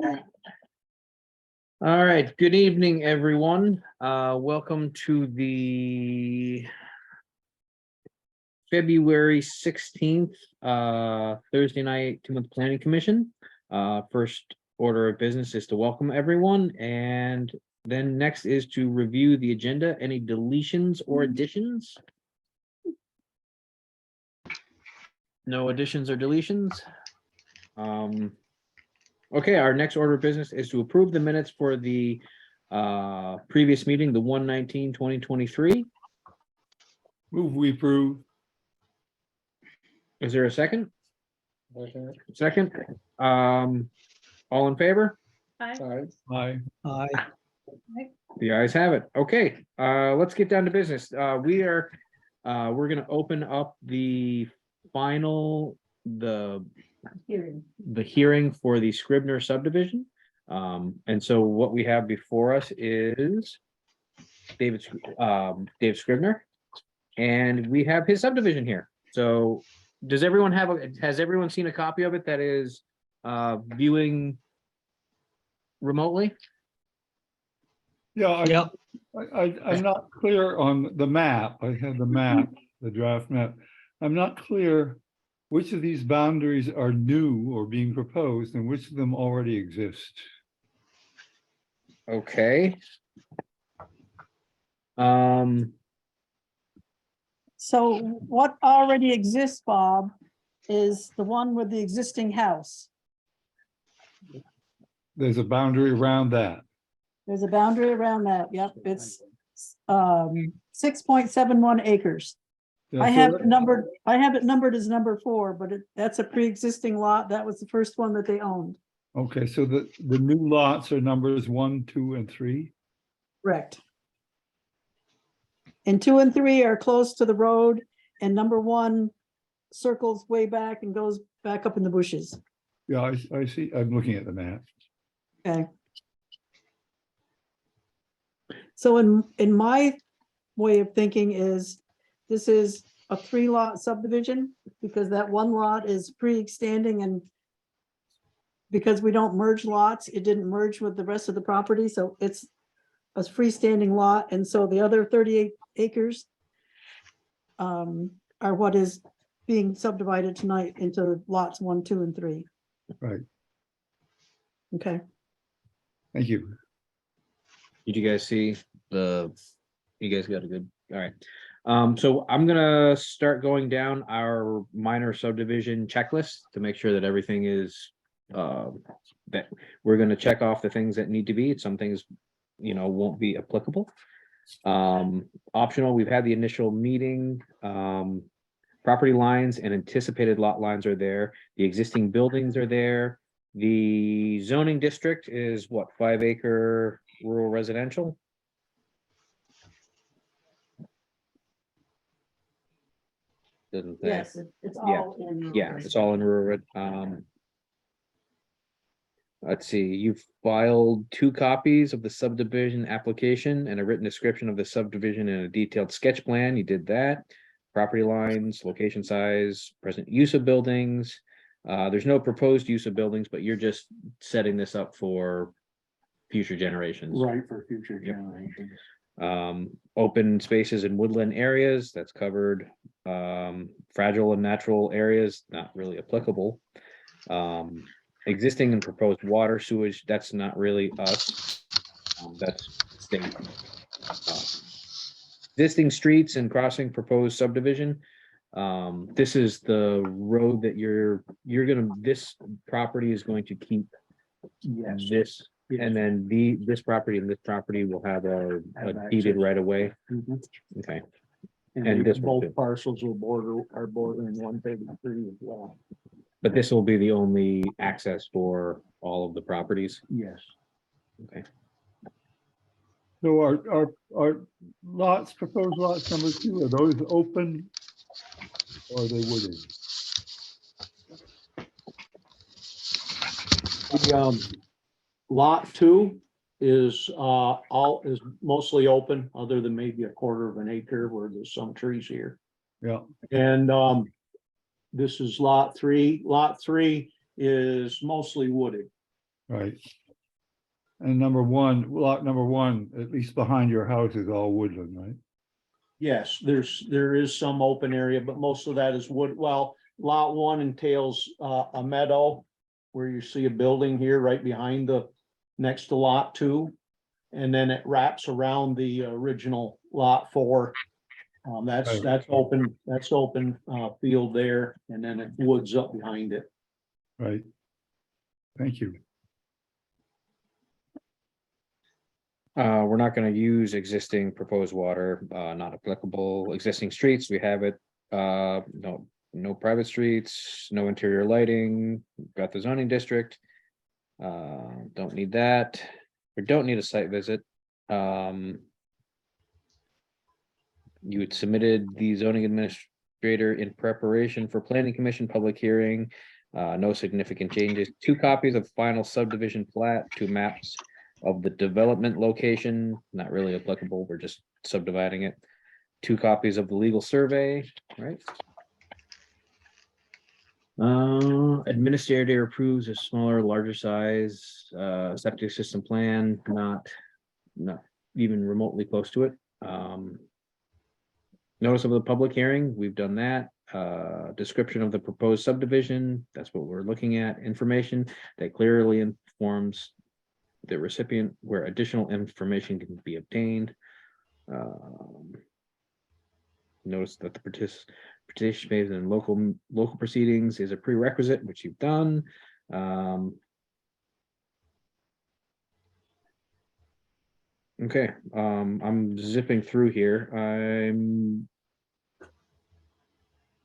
All right, good evening, everyone. Welcome to the February 16th, Thursday night Tinmouth Planning Commission. First order of business is to welcome everyone, and then next is to review the agenda. Any deletions or additions? No additions or deletions? Okay, our next order of business is to approve the minutes for the previous meeting, the 1/19/2023. Move we approve. Is there a second? Second. All in favor? Aye. The ayes have it. Okay, let's get down to business. We're gonna open up the hearing for the Scribner subdivision. And so what we have before us is David Scribner, and we have his subdivision here. So has everyone seen a copy of it that is viewing remotely? Yeah, I'm not clear on the map. I had the map, the draft map. I'm not clear which of these boundaries are new or being proposed and which of them already exist. Okay. So what already exists, Bob, is the one with the existing house. There's a boundary around that. There's a boundary around that. Yep, it's 6.71 acres. Yeah, I so have that- it numbered as number 4, but that's a pre-existing lot. That was the first one that they owned. Okay, so the new lots are numbers 1, 2, and 3. Correct. And 2 and 3 are close to the road, and number 1 circles way back and goes back up in the bushes. Yeah, I see. I'm looking at the map. Okay. So in my way of thinking is, this is a 3-lot subdivision because that one lot is pre-extending, and because we don't merge lots, it didn't merge with the rest of the property, so it's a freestanding lot, and so the other 38 acres are what is being subdivided tonight into lots 1, 2, and 3. Right. Okay. Thank you. Did you guys see you guys got a good, all right. So I'm gonna start going down our minor subdivision checklist to make sure that everything is, that we're gonna check off the things that need to be. Some things, won't be applicable. Optional, we've had the initial meeting. Property lines and anticipated lot lines are there. The existing buildings are there. The zoning district is what, 5-acre rural residential? Doesn't say. Yes, it's all in. Yeah, it's all in rural. Let's see, you've filed 2 copies of the subdivision application and a written description of the subdivision and a detailed sketch plan. You did that. Property lines, location size, present use of buildings. There's no proposed use of buildings, but you're just setting this up for future generations. Right, for future generations. Open spaces and woodland areas, that's covered. Fragile and natural areas, not really applicable. Existing and proposed water sewage, that's not really us. That's state. Existing streets and crossing proposed subdivision. This is the road that this property is going to keep. Yes. This, and then this property and this property will have a deeded right away. Mhm. Okay, And And this one too. both parcels will are bordering 133 as well. but this will be the only access for all of the properties. Yes. Okay. So our lots, proposed lots number 2, are those open or are they wooded? The lot 2 is mostly open, other than maybe a quarter of an acre where there's some trees here. Yeah, And this is lot 3. Lot 3 is mostly wooded. right. And lot number one, at least behind your house is all woodland, right? Yes, there is some open area, but most of that is wood. Well, lot one entails a meadow where you see a building here right behind next to lot two. And then it wraps around the original lot four. Right. That's open field there, and then it woods up behind it. Right. Thank you. We're not gonna use existing proposed water, not applicable, existing streets, we have it. No private streets, no interior lighting, got the zoning district. Don't need that, we don't need a site visit. You had submitted the zoning administrator in preparation for planning commission public hearing. No significant changes, 2 copies of final subdivision plat, 2 maps of the development location, not really applicable, we're just subdividing it. 2 copies of the legal survey, right? Administrator approves a smaller, larger size, septic system plan, not even remotely close to it. Notice of the public hearing, we've done that. Description of the proposed subdivision, that's what we're looking at. Information that clearly informs the recipient where additional information can be obtained. Notice that the participation in local proceedings is a prerequisite, which you've done. Okay, I'm zipping through here.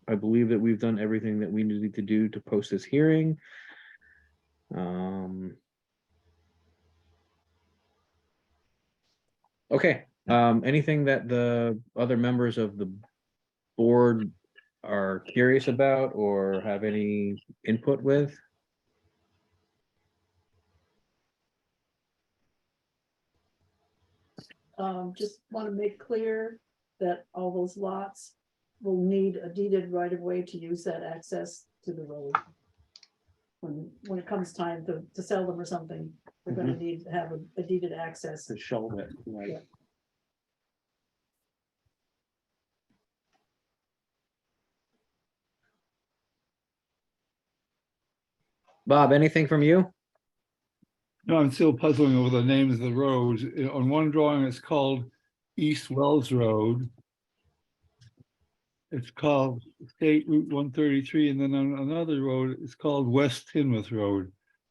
I believe that we've done everything that we needed to do to post this hearing. Okay, anything that the other members of the board are curious about or have any input with? Just want to make clear that all those lots will need a deeded right of way to use that access to the road. When it comes time to sell them or something, they're gonna need to have a deeded access. To show that, right? Yeah. Bob, anything from you? No, I'm still puzzling over the names of the roads. On one drawing, it's called East Wells Road. It's called State Route 133, and then on another road, it's called West Tinmouth Road.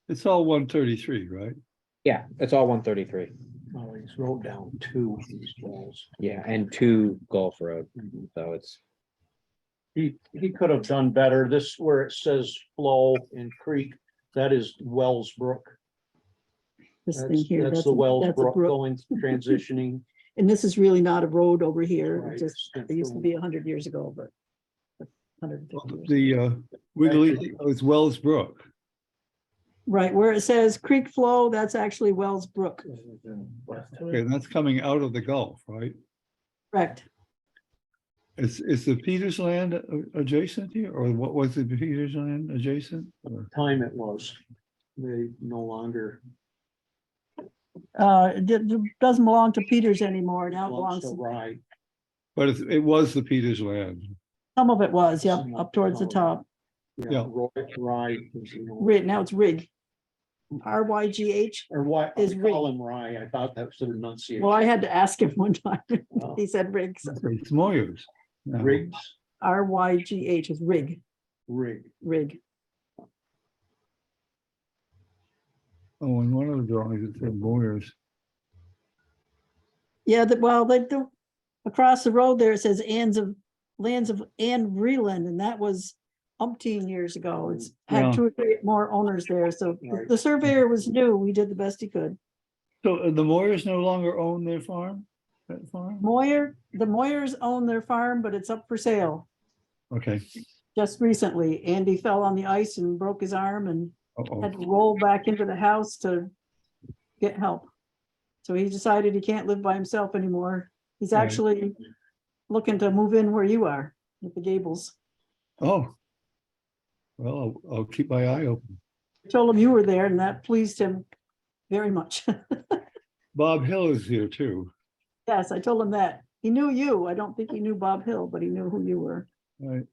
It's all 133, right? Yeah, it's all 133. Oh, he's wrote down 2 of these walls. Yeah, and 2 Gulf Road. So it's He could have done better. This where it says flow and creek, that is Wells Brook. This thing here, That's the Wells that's a Brook brook. going, transitioning. And this is really not a road over here. Right, It just, it's it used to be 100 years ago, but 150 years. The Wiggly, it's Wells Brook. Right, where it says creek flow, that's actually Wells Brook. Okay, and that's coming out of the Gulf, right? Correct. Is the Peters land adjacent here, or what was the Peters land adjacent? Or- Time it was. They no longer It doesn't belong to Peters anymore. Now it belongs belongs, to Rye. But it was the Peters land. some of it was, yep, Some of up towards the it. top. Yeah. Rye. is the old- Rig, now it's Rig. RYGH. Or what, is I Rig. call him Rye. I thought that was the enunciation. Well, I had to ask him one time. Oh. He said Rig. so It's Moyers. now. Riggs, RYGH is Rig, Rig. Rig. Oh, in one of the drawings, it said Moyers. Yeah, well, they do, across the road there, it says lands of Ann Vreeland, and that was umpteen years ago. It's Yeah. had 2 or 3 more owners there, so Right. the surveyor was new. We did the best he could. So the Moyers no longer own their farm? That farm? The Moyers own their farm, but it's up for sale. Okay. Just recently, Andy fell on the ice and broke his arm and Uh-oh. had to roll back into the house to get help. So he decided he can't live by himself anymore. He's Right. actually looking to move in where you are, with the Gables. Oh. Well, I'll keep my eye open. Told him you were there and that pleased him very much. Bob Hill is here too. Yes, I told him that. He knew you. I don't think he knew Bob Hill, but he knew who you were. Right.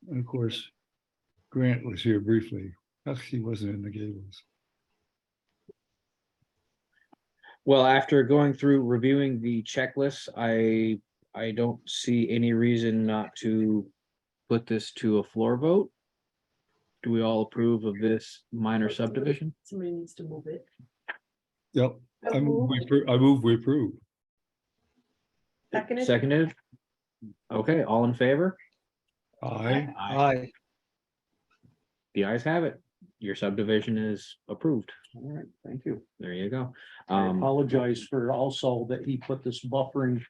And of course, Grant was here briefly. Actually, he wasn't in the Gables. Well, after going through reviewing the checklist, I don't see any reason not to put this to a floor vote. Do we all approve of this minor subdivision? Somebody needs to move it. Yep. I move we approve. Seconded. Seconded? Okay, all in favor? Aye. The ayes have it. Your subdivision is approved. All right, thank you. There you go. I apologize for also that he put this buffering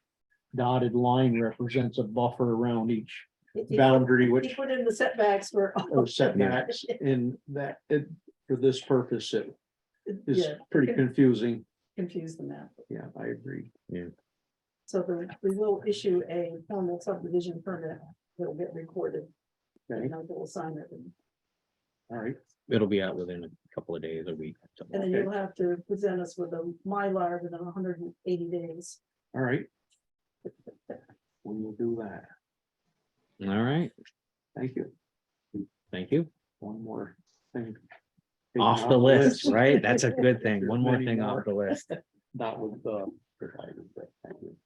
dotted line represents a buffer around each boundary, He which put in the setbacks for. are setbacks in that, for this purpose, it is Yeah, pretty confusing. confuse the map. Yeah, I agree. So we will issue a formal subdivision permit that'll get recorded. Okay, And they'll sign it. all right. It'll be out within a couple of days, a week. something And then like you'll have to present us with a Mylar within 180 days. All right. We will do that. that. All right, Thank you. thank you. One more thing. Off the list, right? That's a good thing. One more thing off the list. Not with the provided, but thank you.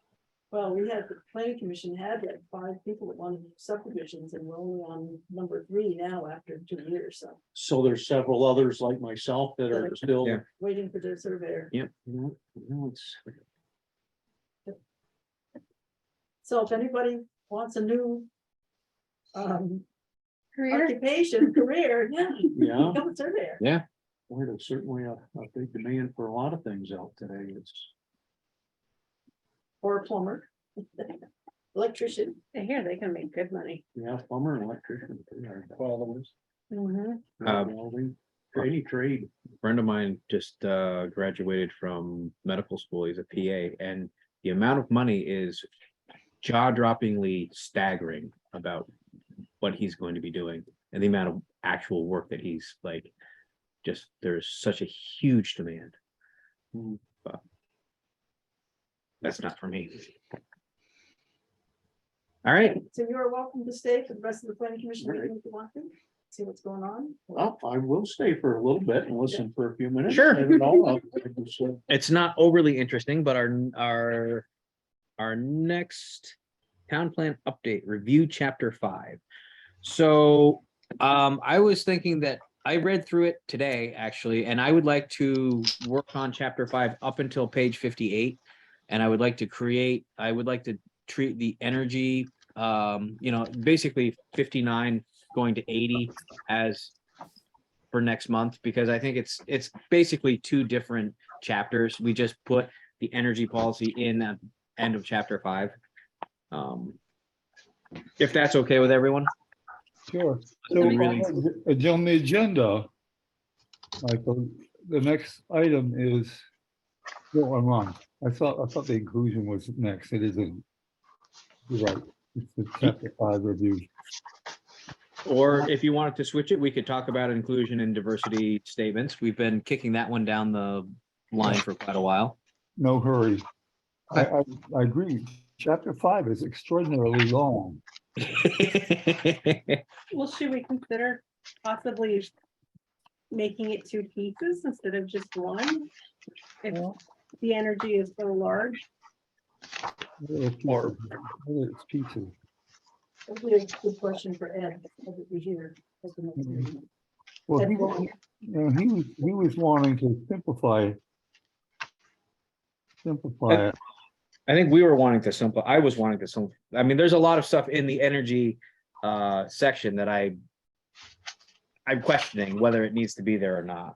Well, we had, the planning commission had like 5 people that wanted subdivisions and we're only on number 3 now after 2 years, so So there's several others like myself that are still. Yeah. waiting for their surveyor. No, it's. So if anybody wants a new Career. occupation, career, yeah, Yeah, become a surveyor. boy, there's certainly a big demand for a lot of things out today. It's. Or a plumber. Electrician. I hear they can make good money. Yeah, plumber and electrician. They are qualities. Um, Any trade. Friend of mine just graduated from medical school. He's a PA, and the amount of money is jaw-droppingly staggering about what he's going to be doing and the amount of actual work that he's like, just there's such a huge demand. But that's not for me. All right, So you're welcome to stay for the rest of the planning commission All right. meeting if you want to, see what's going on. Well, I will stay for a little bit and listen for a few minutes. Sure. I don't know, I'll just, it's not overly interesting, but our next town plan update review chapter 5. So I was thinking that I read through it today actually, and I would like to work on chapter 5 up until page 58. And I would like to treat the energy, basically 59 going to 80 as for next month, because I think it's basically 2 different chapters. We just put the energy policy in the end of chapter 5. If that's okay with everyone. Sure. So We really- on the agenda, Michael, the next item is, no, I'm wrong. I thought the inclusion was next. It isn't. You're right. It's the chapter 5 review. Or if you wanted to switch it, we could talk about inclusion and diversity statements. We've been kicking that one down the line for quite a while. No hurry. I agree. Chapter 5 is extraordinarily long. Well, should we consider possibly making it 2 pieces instead of just one? If the energy is so large. It's pieces. That'd be a good question for Ed, over here. at the next meeting. Well, Ed he Wong. was wanting to simplify it. I think we were wanting to I was wanting to simplify. I mean, there's a lot of stuff in the energy section that I'm questioning whether it needs to be there or not.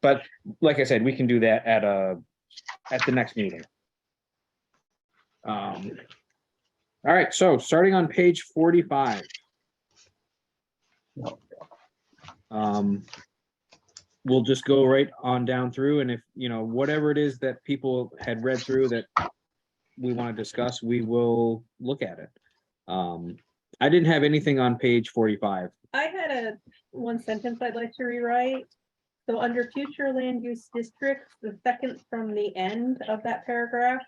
But like I said, we can do that at the next meeting. All right, so starting on page 45. We'll just go right on down through, and if whatever it is that people had read through that we want to discuss, we will look at it. I didn't have anything on page 45. I had one sentence I'd like to rewrite. So under future land use districts, the second from the end of that paragraph,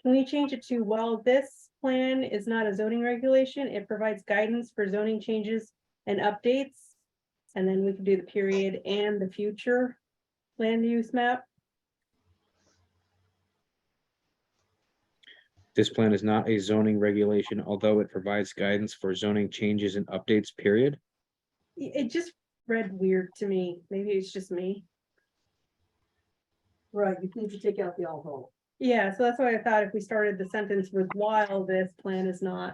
can we change it to, while this plan is not a zoning regulation, it provides guidance for zoning changes and updates? And then we can do the period and the future land use map. This plan is not a zoning regulation, although it provides guidance for zoning changes and updates, period. It just read weird to me. Maybe it's just me. Right, you need to take out the although. Yeah, so that's why I thought if we started the sentence with while this plan is not.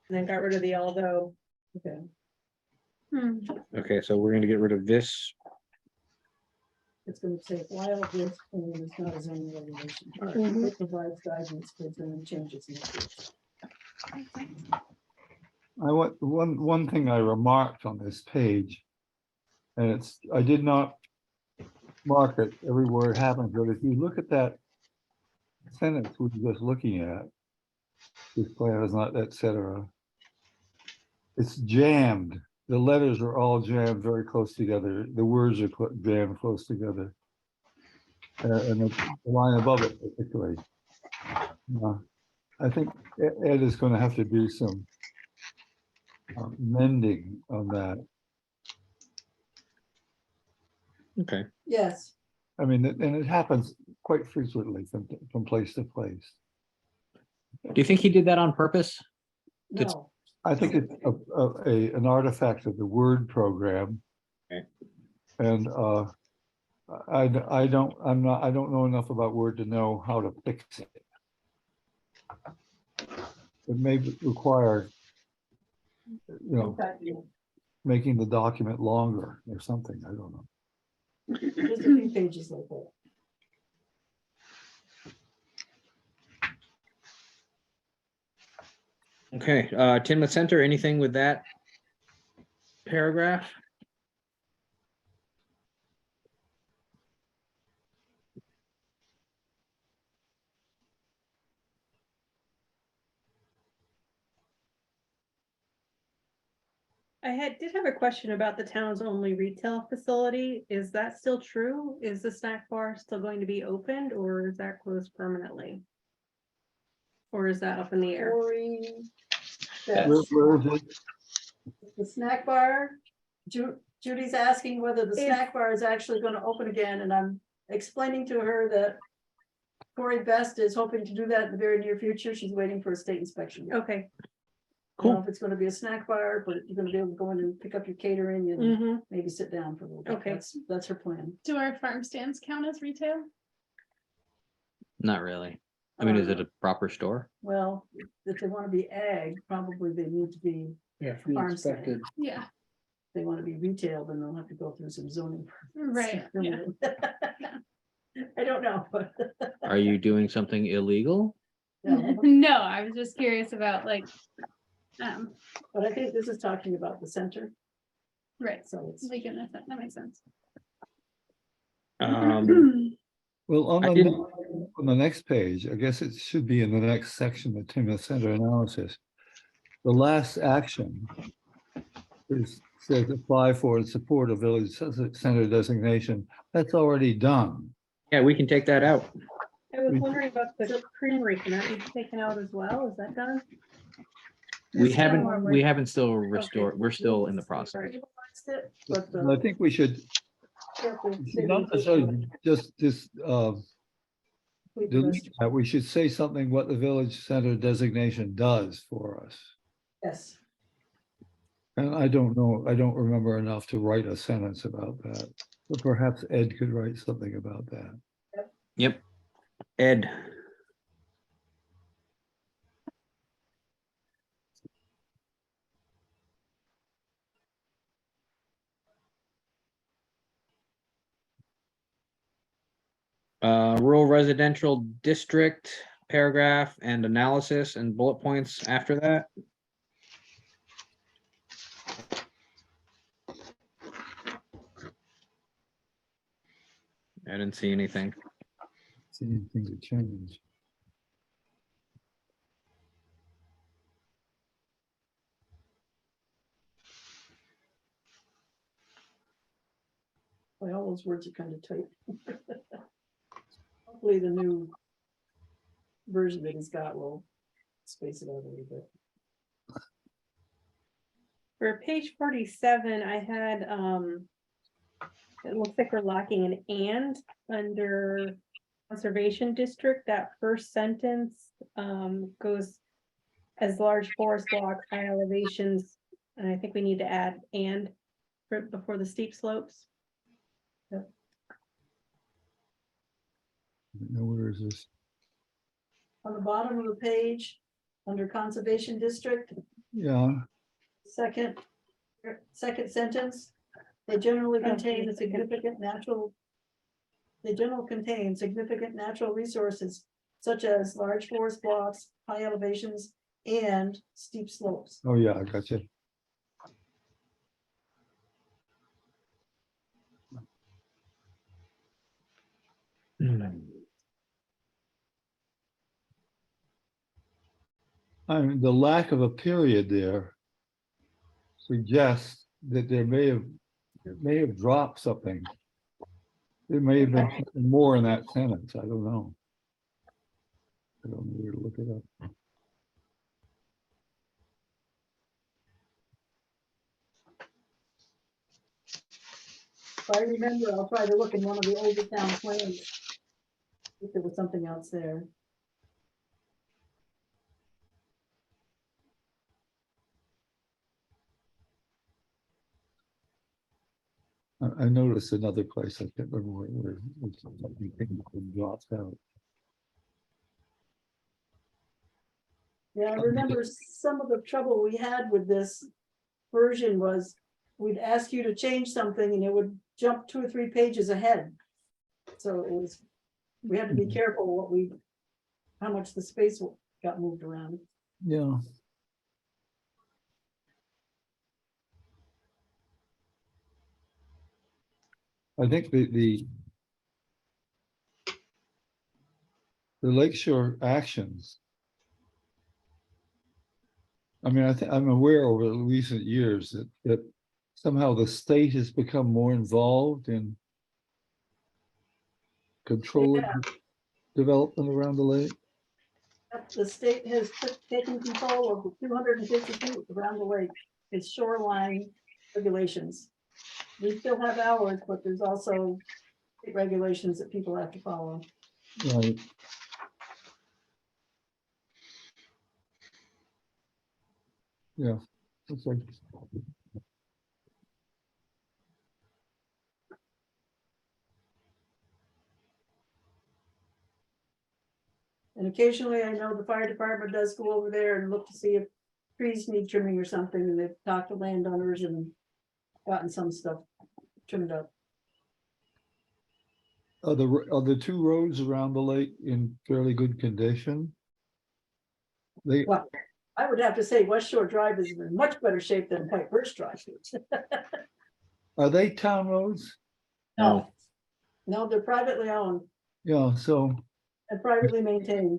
And then got rid of the although. Okay. Okay, so we're gonna get rid of this. It's gonna say while this plan is not a zoning regulation. Mhm. It provides guidance for zoning changes in the future. one thing I remarked on this page. And I did not mark it everywhere it happens, but if you look at that sentence we were just looking at, this plan is not, et cetera. It's jammed. The letters are all jammed very close together. The words are jammed close together. And the line above it particularly. I think Ed is going to have to do some mending on that. Okay, Yes. I mean, and it happens quite frequently from place to place. do you think he did that on purpose? It's- No, I think it's an artifact of the Word program. Okay. And I don't know enough about Word to know how to fix it. It may require, making the document longer or something. I don't know. there's a few pages like that. Okay, Tinmouth Center, anything with that paragraph? Did have a question about the town's only retail facility. Is that still true? Is the snack bar still going to be opened or is that closed permanently? Or is that up in the air? Corey, Where that's is it? the snack bar. Judy's asking whether the snack bar is actually gonna open again, and I'm explaining to her that Corey Best is hoping to do that in the very near future. She's waiting for a state inspection. Okay. I don't know if it's gonna be a snack bar, but you're gonna be able to go in and pick up your catering and Mm-hmm. maybe sit down for a little bit. Okay. That's her plan. Do our farm stands count as retail? Not really. I mean, is it a proper store? Well, if they wanna be ag, probably they need to be, Yeah, Farm stand. Yeah, if they wanna be retail, then they'll have to go through some zoning. right, yeah. I don't know, but. Are you doing something illegal? No, No, I was just curious about like, but I think this is talking about the center, right, so it's. like, goodness, that makes sense. Well, on I the, didn't- on the next page, I guess it should be in the next section, the Tinmouth Center analysis. The last action says apply for and support a village center designation. That's already done. Yeah, we can take that out. I was wondering about the creamery. Can that be taken out as well? Is that done? We There's still more haven't, work. we haven't still restored, we're still in the process. Right. But I think we should not necessarily just delete that. We should say something what the village center designation does for us. Yes, And I don't know, I don't remember enough to write a sentence about that. But perhaps Ed could write something about that. Yep. Ed. Rural residential district paragraph and analysis and bullet points after that. I didn't see anything. See anything to change. those words are kind of tight. Hopefully the new version that he's got will space it out a little bit. For page 47, I had, it looks like we're lacking an and under conservation district. That first sentence goes as large forest blocks, high elevations, and I think we need to add and before the steep slopes. Now, where is this? On the bottom of the page, under conservation district, Yeah, second sentence, they generally contain a significant natural. They generally contain significant natural resources such as large forest blocks, high elevations, and steep slopes. oh, yeah, I got you. I mean, the lack of a period there suggests that there may have dropped something. There may have been something more in that sentence. I don't know. I don't know where to look it up. If I remember, I'll try to look in one of the older town plans. If there was something else there. I noticed another place, I can't remember where it drops out. Yeah, I remember some of the trouble we had with this version was we'd ask you to change something and it would jump 2 or 3 pages ahead. So it was, we had to be careful how much the space got moved around. Yeah. I think the lakeshore actions. I mean, I'm aware over recent years that somehow the state has become more involved in controlling development around the lake. The state has taken control of the 250 feet around the lake. It's shoreline regulations. We still have ours, but there's also state regulations that people have to follow. Right. Yeah. Okay. And occasionally, I know the fire department does go over there and look to see if trees need trimming or something, and they've talked to landowners and gotten some stuff trimmed up. Are the 2 roads around the lake in fairly good condition? They, Well, I would have to say West Shore Drive is in much better shape than White Birch Drive. are they town roads? No, they're privately owned Yeah, so, and privately maintained.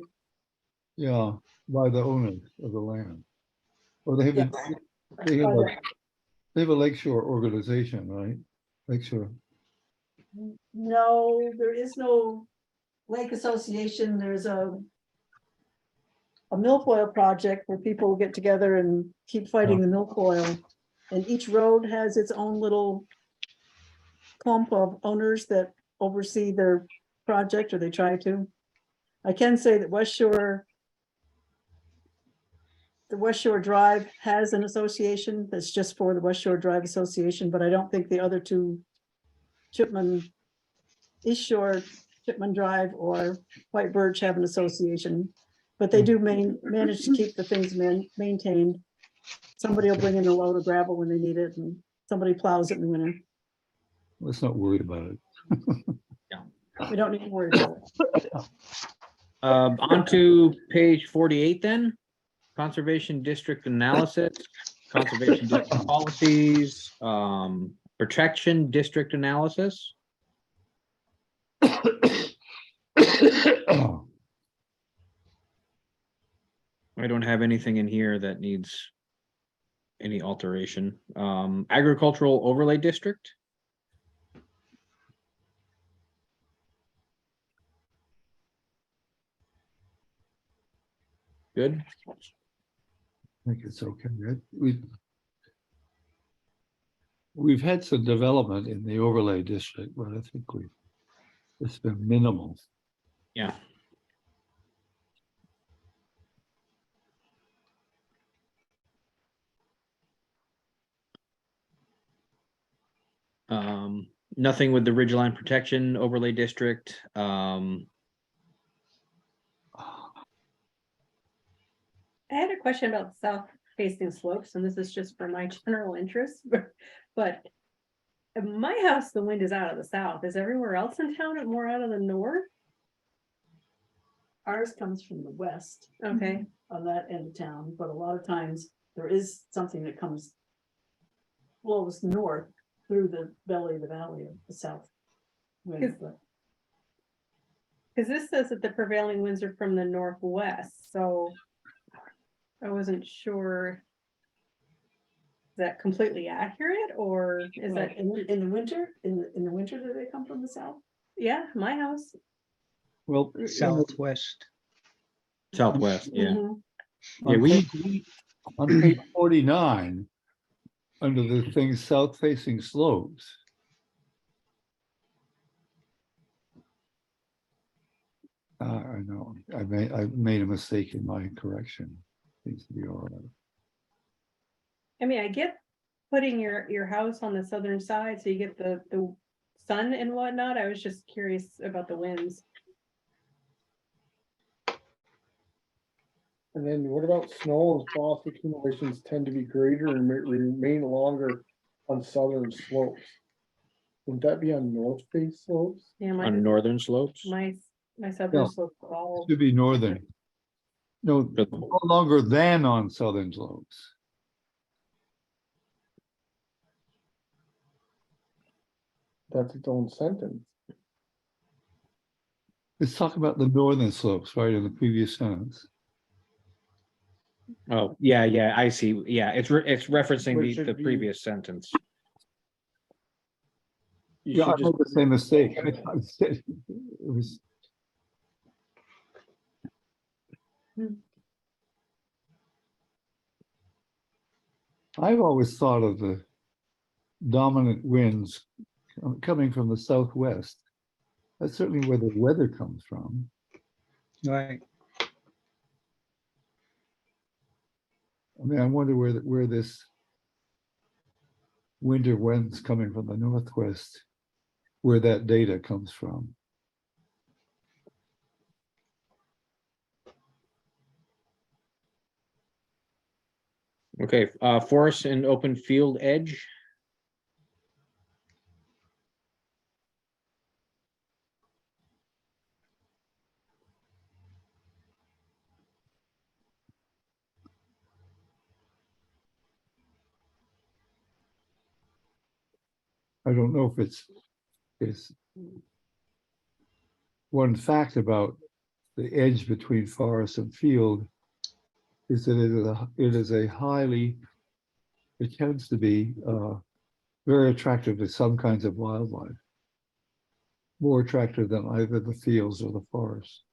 yeah, by the owners of the land. Or they have, Yeah. they have a lakeshore organization, right? Lakeshore. No, there is no lake association. There's a milfoil project where people get together and keep fighting the milfoil. And each road has its own little clump of owners that oversee their project, or they try to. I can say that the West Shore Drive has an association that's just for the West Shore Drive Association, but I don't think the other 2, East Shore, Chipman Drive, or White Birch have an association. But they do manage to keep the things maintained. Somebody will bring in a load of gravel when they need it, and somebody plows it in the winter. Let's not worry about it. We don't need to worry about it. On to page 48 then. Conservation district analysis, conservation district policies, protection district analysis. I don't have anything in here that needs any alteration. Agricultural overlay district. Good. I think it's okay. We've had some development in the overlay district, but I think it's been minimal. Yeah. Nothing with the ridgeline protection overlay district. I had a question about south facing slopes, and this is just for my general interest, but in my house, the wind is out of the south. Is everywhere else in town it more out of the north? Ours comes from the west Okay, on that end of town, but a lot of times there is something that flows north through the belly of the valley of the south. wind, but- because this says that the prevailing winds are from the northwest, so I wasn't sure. Is that completely accurate, or is Well, that, in the winter, in the winter, do they come from the south? yeah, my house? Well, Southwest. Southwest, yeah. Mhm. Yeah, on page 49, under the thing south facing slopes. I know, I made a mistake in my correction. Needs to be all right. I mean, I get putting your house on the southern side, so you get the sun and whatnot. I was just curious about the winds. And then what about snow and frost accumulations tend to be greater and remain longer on southern slopes? Would that be on north face slopes? Yeah, on northern slopes. my No. southern slope all. Should be northern. No, no longer than on southern slopes. That's its own sentence. Let's talk about the northern slopes, right, in the previous sentence. Oh, yeah, I see. Yeah, it's referencing Which the should be- previous sentence. You Yeah, I should just made the same mistake. I said it was. I've always thought of the dominant winds coming from the southwest. That's certainly where the weather comes from. Right. I mean, I wonder where this winter wind's coming from the northwest, where that data comes from. Okay, forest and open field edge. I don't know if it's one fact about the edge between forest and field is that it is a highly, it tends to be very attractive to some kinds of wildlife. More attractive than either the fields or the forest.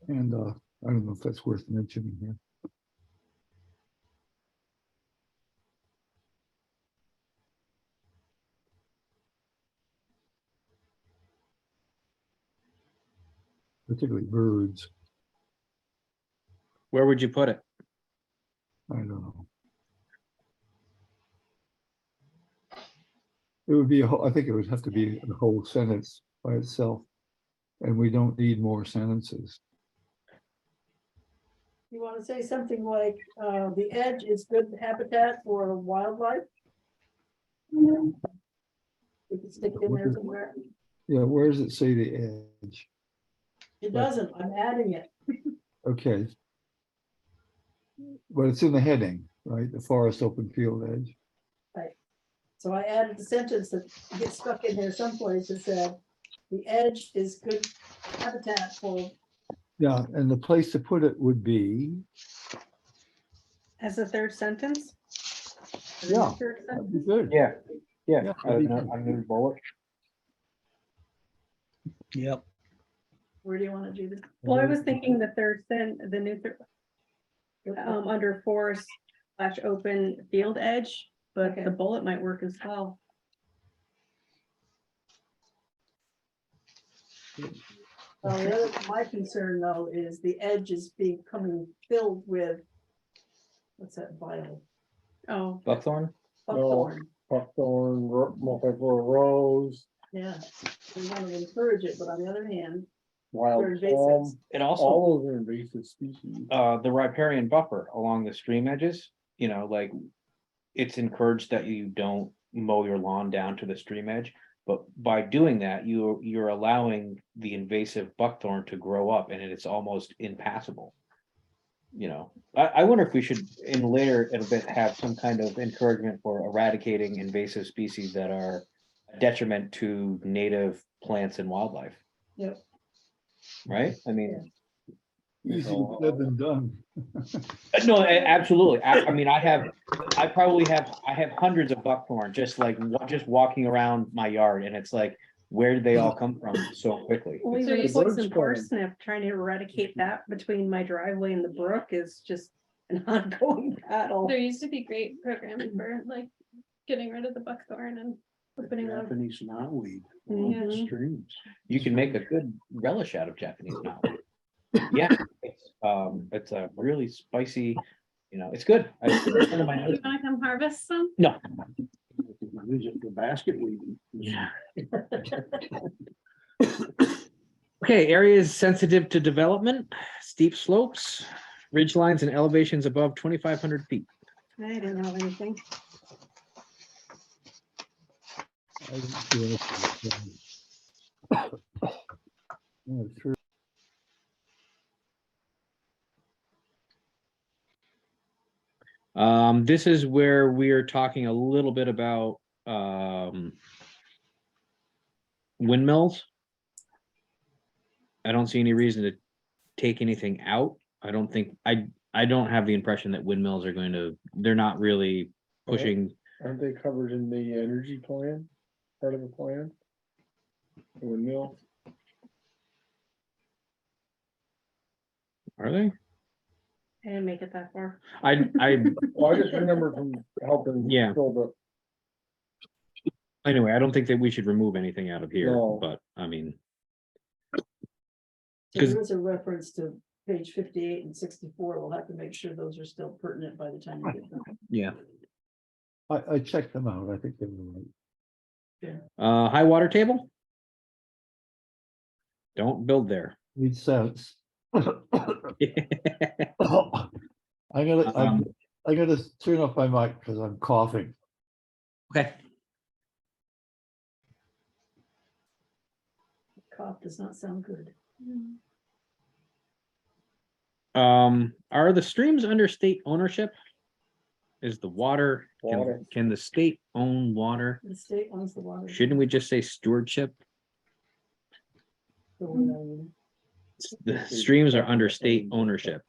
And I don't know if that's worth mentioning here. Particularly birds, Where would you put it? I don't know. It would be, I think it would have to be a whole sentence by itself. And we don't need more sentences. You want to say something like, the edge is good habitat for wildlife? We can stick it in there somewhere. Yeah, where does it say the edge? It doesn't, I'm adding it. Okay. But it's in the heading, right? The forest open field edge. So I added the sentence that gets stuck in there someplace that said, the edge is good habitat for. Yeah, and the place to put it would be, As a third sentence? As a Yeah. third that'd be sentence? good. Yeah, Yeah, that'd be good. under bullet. Yep. Where do you want to do this? Well, I was thinking the third the new under forest / open field edge, but Okay. the bullet might work as well. My concern though is the edge is becoming filled with, what's that vinyl? Oh, Buckthorn? Buckthorn. Buckthorn, multiple rose, Yeah, we want to encourage it, but on the other hand, wild they're invasive. palm, And also, all those are invasive species. the riparian buffer along the stream edges, you know, like. It's encouraged that you don't mow your lawn down to the stream edge, but by doing that, you're allowing the invasive buckthorn to grow up and it's almost impassable. You know, I wonder if we should in later in a bit have some kind of encouragement for eradicating invasive species that are a detriment to native plants and wildlife. Yep. Right? I mean, Easier said than done. no, absolutely. I mean, I have hundreds of buckthorn, just walking around my yard, and it's like, where did they all come from so quickly? well, So even you- poison Birds parsnip, trying to eradicate that between my driveway and the brook is just an ongoing battle. There used to be great programming for like getting rid of the buckthorn and opening up. Japanese knotweed. Mhm. Streams. You can make a good relish out of Japanese knotweed. Yeah, it's a really spicy, you know, it's good. You wanna come harvest some? No. Use it for basket weaving. Yeah. Okay, areas sensitive to development, steep slopes, ridge lines and elevations above 2,500 feet. I didn't have anything. I didn't see anything. Yeah, true. This is where we're talking a little bit about windmills. I don't see any reason to take anything out. I don't think, I don't have the impression that windmills are they're not really pushing. Aren't they covered in the energy plan, part of the plan? The windmill, Are they? I didn't make it that far. well, I just remember from helping. Yeah. build Anyway, I don't think that we should remove anything out of here, No. but I mean, So 'Cause- there is a reference to page 58 and 64. We'll have to make sure those are still pertinent by the time we get them. yeah. I checked them out. I think they were right. High water table? Don't build there. Made sense. Um, I gotta turn off my mic because I'm coughing. Okay, Cough does not sound good. are the streams under state ownership? Is the water, Water. can the state own water? The state owns the water. Shouldn't we just say stewardship? So we're not- The streams are under state ownership.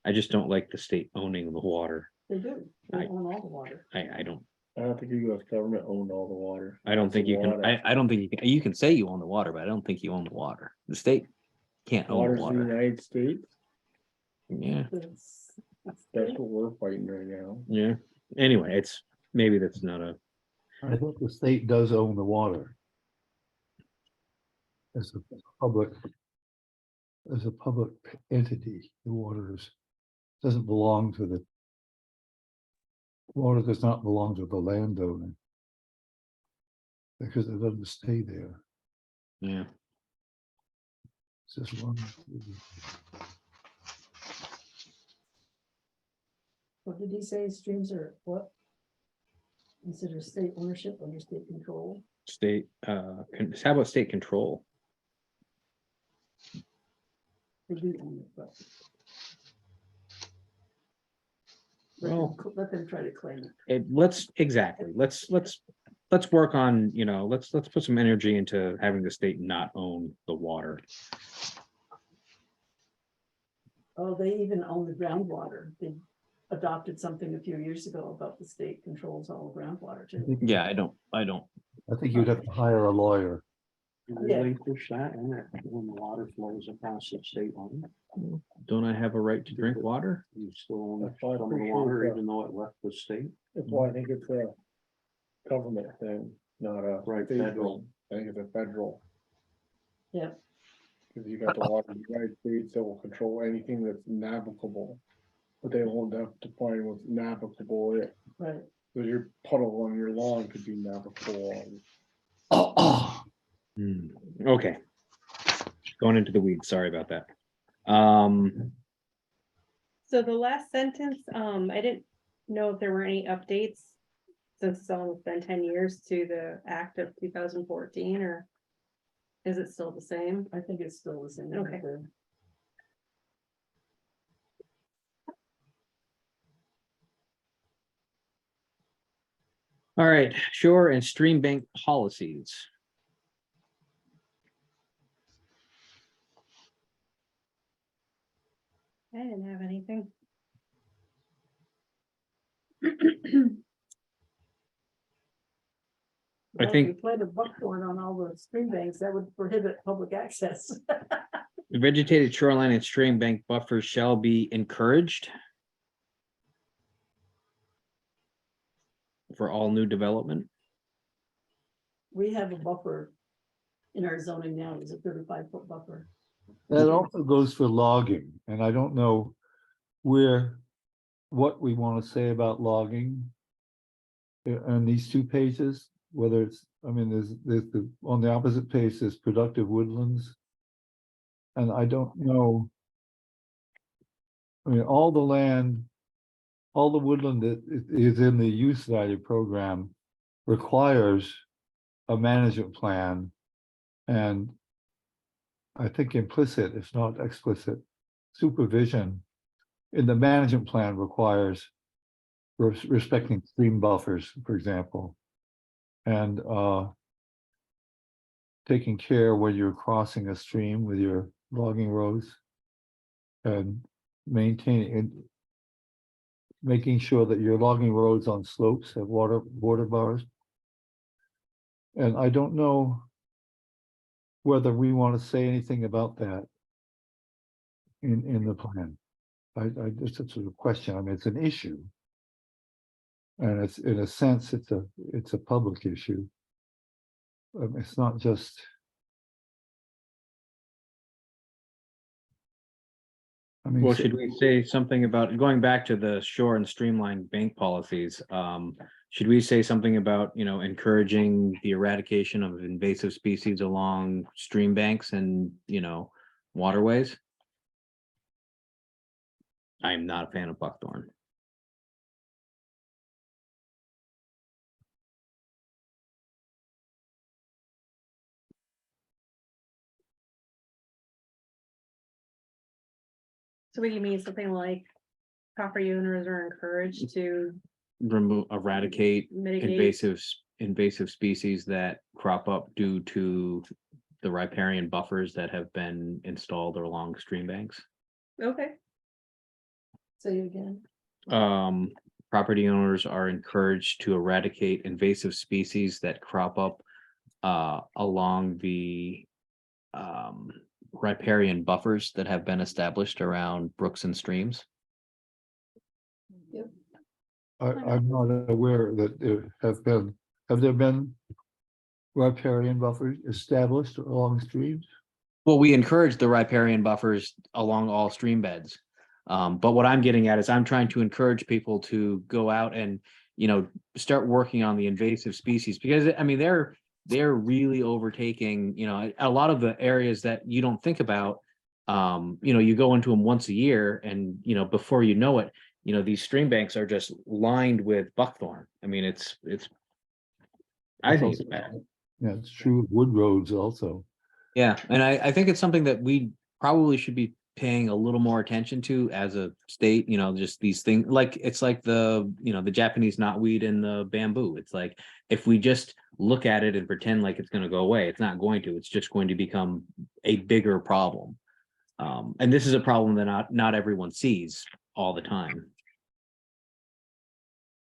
I just don't like the state owning the water. They do. They own all the water. I don't think the US government owned all the water. I don't think you can, Water. I don't think you can say you own the water, but I don't think you own the water. The state can't own Water's the the water. United States, Yeah, It's- that's what we're fighting right now. yeah. Anyway, maybe that's not a, I think the state does own the water. As a public entity, the doesn't belong to the. Water does not belong to the landowner. Because it doesn't stay there. yeah. It's just one. What did he say? Streams are what? Consider state ownership under state control. State, how about state control? They do own it, but. Well- Let them try to claim it. Let's work on, let's put some energy into having the state not own the water. Oh, they even own the groundwater. They adopted something a few years ago about the state controls all groundwater too. Yeah, I don't, I think you'd have to hire a lawyer. Relinquish that and when the water flows across the state line, Don't I have a right to drink water? you still own That's some of the pretty water, sure. even though it left the state. That's why I think it's a government thing, not a Right, state federal. thing. I think it's a federal. Yeah. Cause you got the water in the United States that will control anything that's navigable. But they won't have to find what's navigable it. Right. So your puddle on your lawn could be navigable. Okay. Going into the weeds, sorry about that. So the last sentence, I didn't know if there were any updates since it's almost been 10 years to the Act of 2014, or is it still the same? I think it's still the same. Okay. All right, shore and stream bank policies. I didn't have anything. I Well, if think- you planted buckthorn on all the stream banks, that would prohibit public access. Vegetated shoreline and stream bank buffers shall be encouraged for all new development. We have a buffer in our zoning now, it's a 35-foot buffer. That also goes for logging, and I don't know what we want to say about logging. On these two pages, whether it's, I mean, on the opposite page, there's productive woodlands. And I don't know. I mean, all the land, all the woodland that is in the use value program requires a management plan. And I think implicit, if not explicit, supervision in the management plan requires respecting stream buffers, for example. And taking care when you're crossing a stream with your logging roads. And maintaining and making sure that your logging roads on slopes have water bars. And I don't know whether we want to say anything about that in the plan. I just, it's a question. I mean, it's an issue. And it's, in a sense, it's a public issue. It's not just. I mean, Well, should we say something about going back to the shore and streamline bank policies? Should we say something about, encouraging the eradication of invasive species along stream banks and, waterways? I'm not a fan of buckthorn. So what do you mean, something like property owners are encouraged to Eradicate mitigate? invasive species that crop up due to the riparian buffers that have been installed along stream banks. Okay, Say it again. Property owners are encouraged to eradicate invasive species that crop up along the riparian buffers that have been established around brooks and streams. I'm not aware that there have there been riparian buffers established along streams? Well, we encourage the riparian buffers along all stream beds. But what I'm getting at is I'm trying to encourage people to go out and, start working on the invasive species, because I mean, they're really overtaking, a lot of the areas that you don't think about. You go into them once a year and, before you know it, these stream banks are just lined with buckthorn. I mean, I think it's bad. Yeah, it's true of wood roads also. Yeah, and I think it's something that we probably should be paying a little more attention to as a state, just these things, like, it's like the Japanese knotweed and the bamboo. It's like, if we just look at it and pretend like it's going to go away, it's not going to. It's just going to become a bigger problem. And this is a problem that not everyone sees all the time.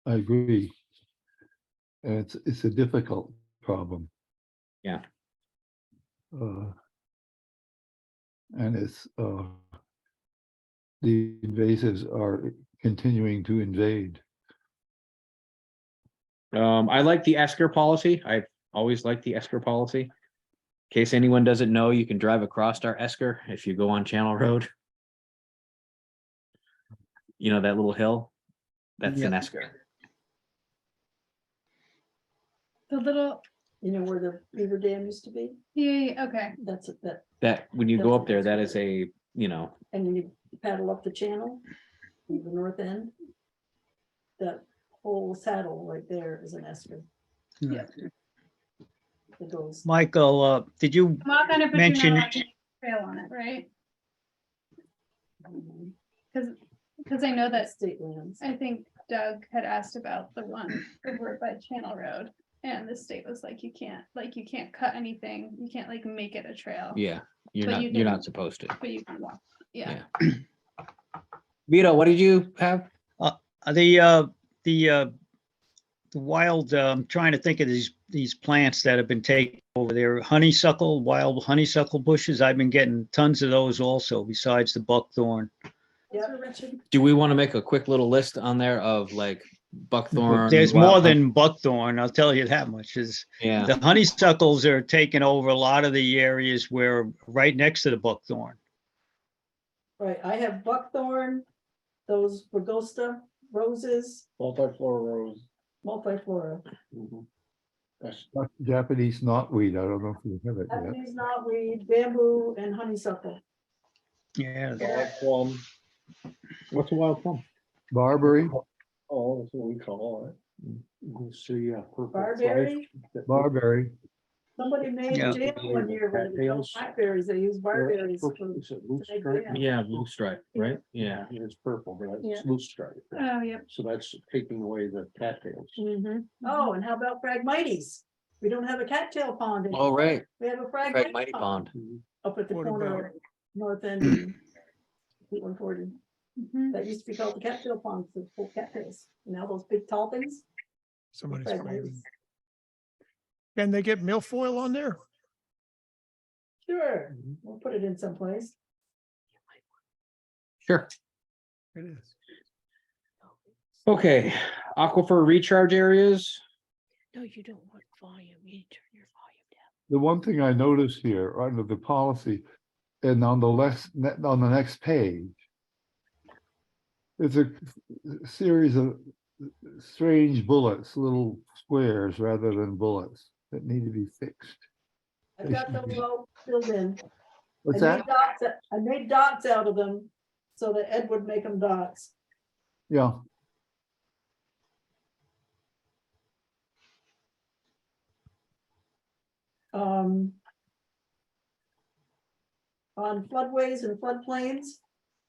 I agree. And it's a difficult problem. Yeah. And it's, the invasives are continuing to invade. I like the Esker policy. I've always liked the Esker policy. In case anyone doesn't know, you can drive across our Esker if you go on Channel Road. You know that little hill? That's an Yep. Esker. The little, You know where the beaver dam used to be? yeah, okay. That's it, that, That, when you go That's up there, an that Esker. is a, you know, and you paddle up the channel, to the north end. That whole saddle right there is an esker Yeah. that goes. Michael, did you Walk on it, but you're mention, not allowed to trail on it, right? Because I know that, State lands. I think Doug had asked about the one over by Channel Road. And the state was like, you can't cut anything, you can't like make it a trail. yeah, you're But not, you you're can- not supposed to. But you can walk, yeah. Vito, what did you have? the wild, trying to think of these plants that have been taken over there, honeysuckle, wild honeysuckle bushes. I've been getting tons of those also, besides the buckthorn. Yeah, Do we want to make a quick little list on there of like buckthorn? There's wild more hunt- than buckthorn, I'll tell you that much. Yeah, The honeysuckles are taking over a lot of the areas where, right next to the buckthorn. right, I have buckthorn, those Ragosta roses, Multi-floor rose. multiflora. That's Japanese knotweed, I don't know if you have it yet. Japanese knotweed, bamboo, and honeysuckle. Yeah, dog plum. what's a wild plum? Barberry, Oh, that's what we call it. So, yeah. purple Barberry, barberry. somebody made Yeah. jam one year when it was blackberries, they used barberries. Is for- it loose make stripe? jam. Yeah, blue stripe, right? Yeah. It's purple, but Yeah. it's loose stripe. Oh, yep. So that's taking away the cattails. Mm-hmm. Oh, and how about Phragmites? We don't have a cattail pond. All right, We have a Craig Phragmite Mighty pond Pond. up at the What corner about- of North End and 140. Mhm. That used to be called the cattail pond, the full cattails. Now those big tall things. Somebody's Phragmites. waving. Can they get milfoil on there? Sure, we'll put it in someplace. Sure. It is. Okay, aquifer recharge areas. No, you don't want volume, you need to turn your volume down. The one thing I noticed here under the policy and on the next page. It's a series of strange bullets, little squares rather than bullets that need to be fixed. I've got those all filled in. What's I made that? dots, I made dots out of them so that Ed would make them dots. Yeah, On floodways and floodplains,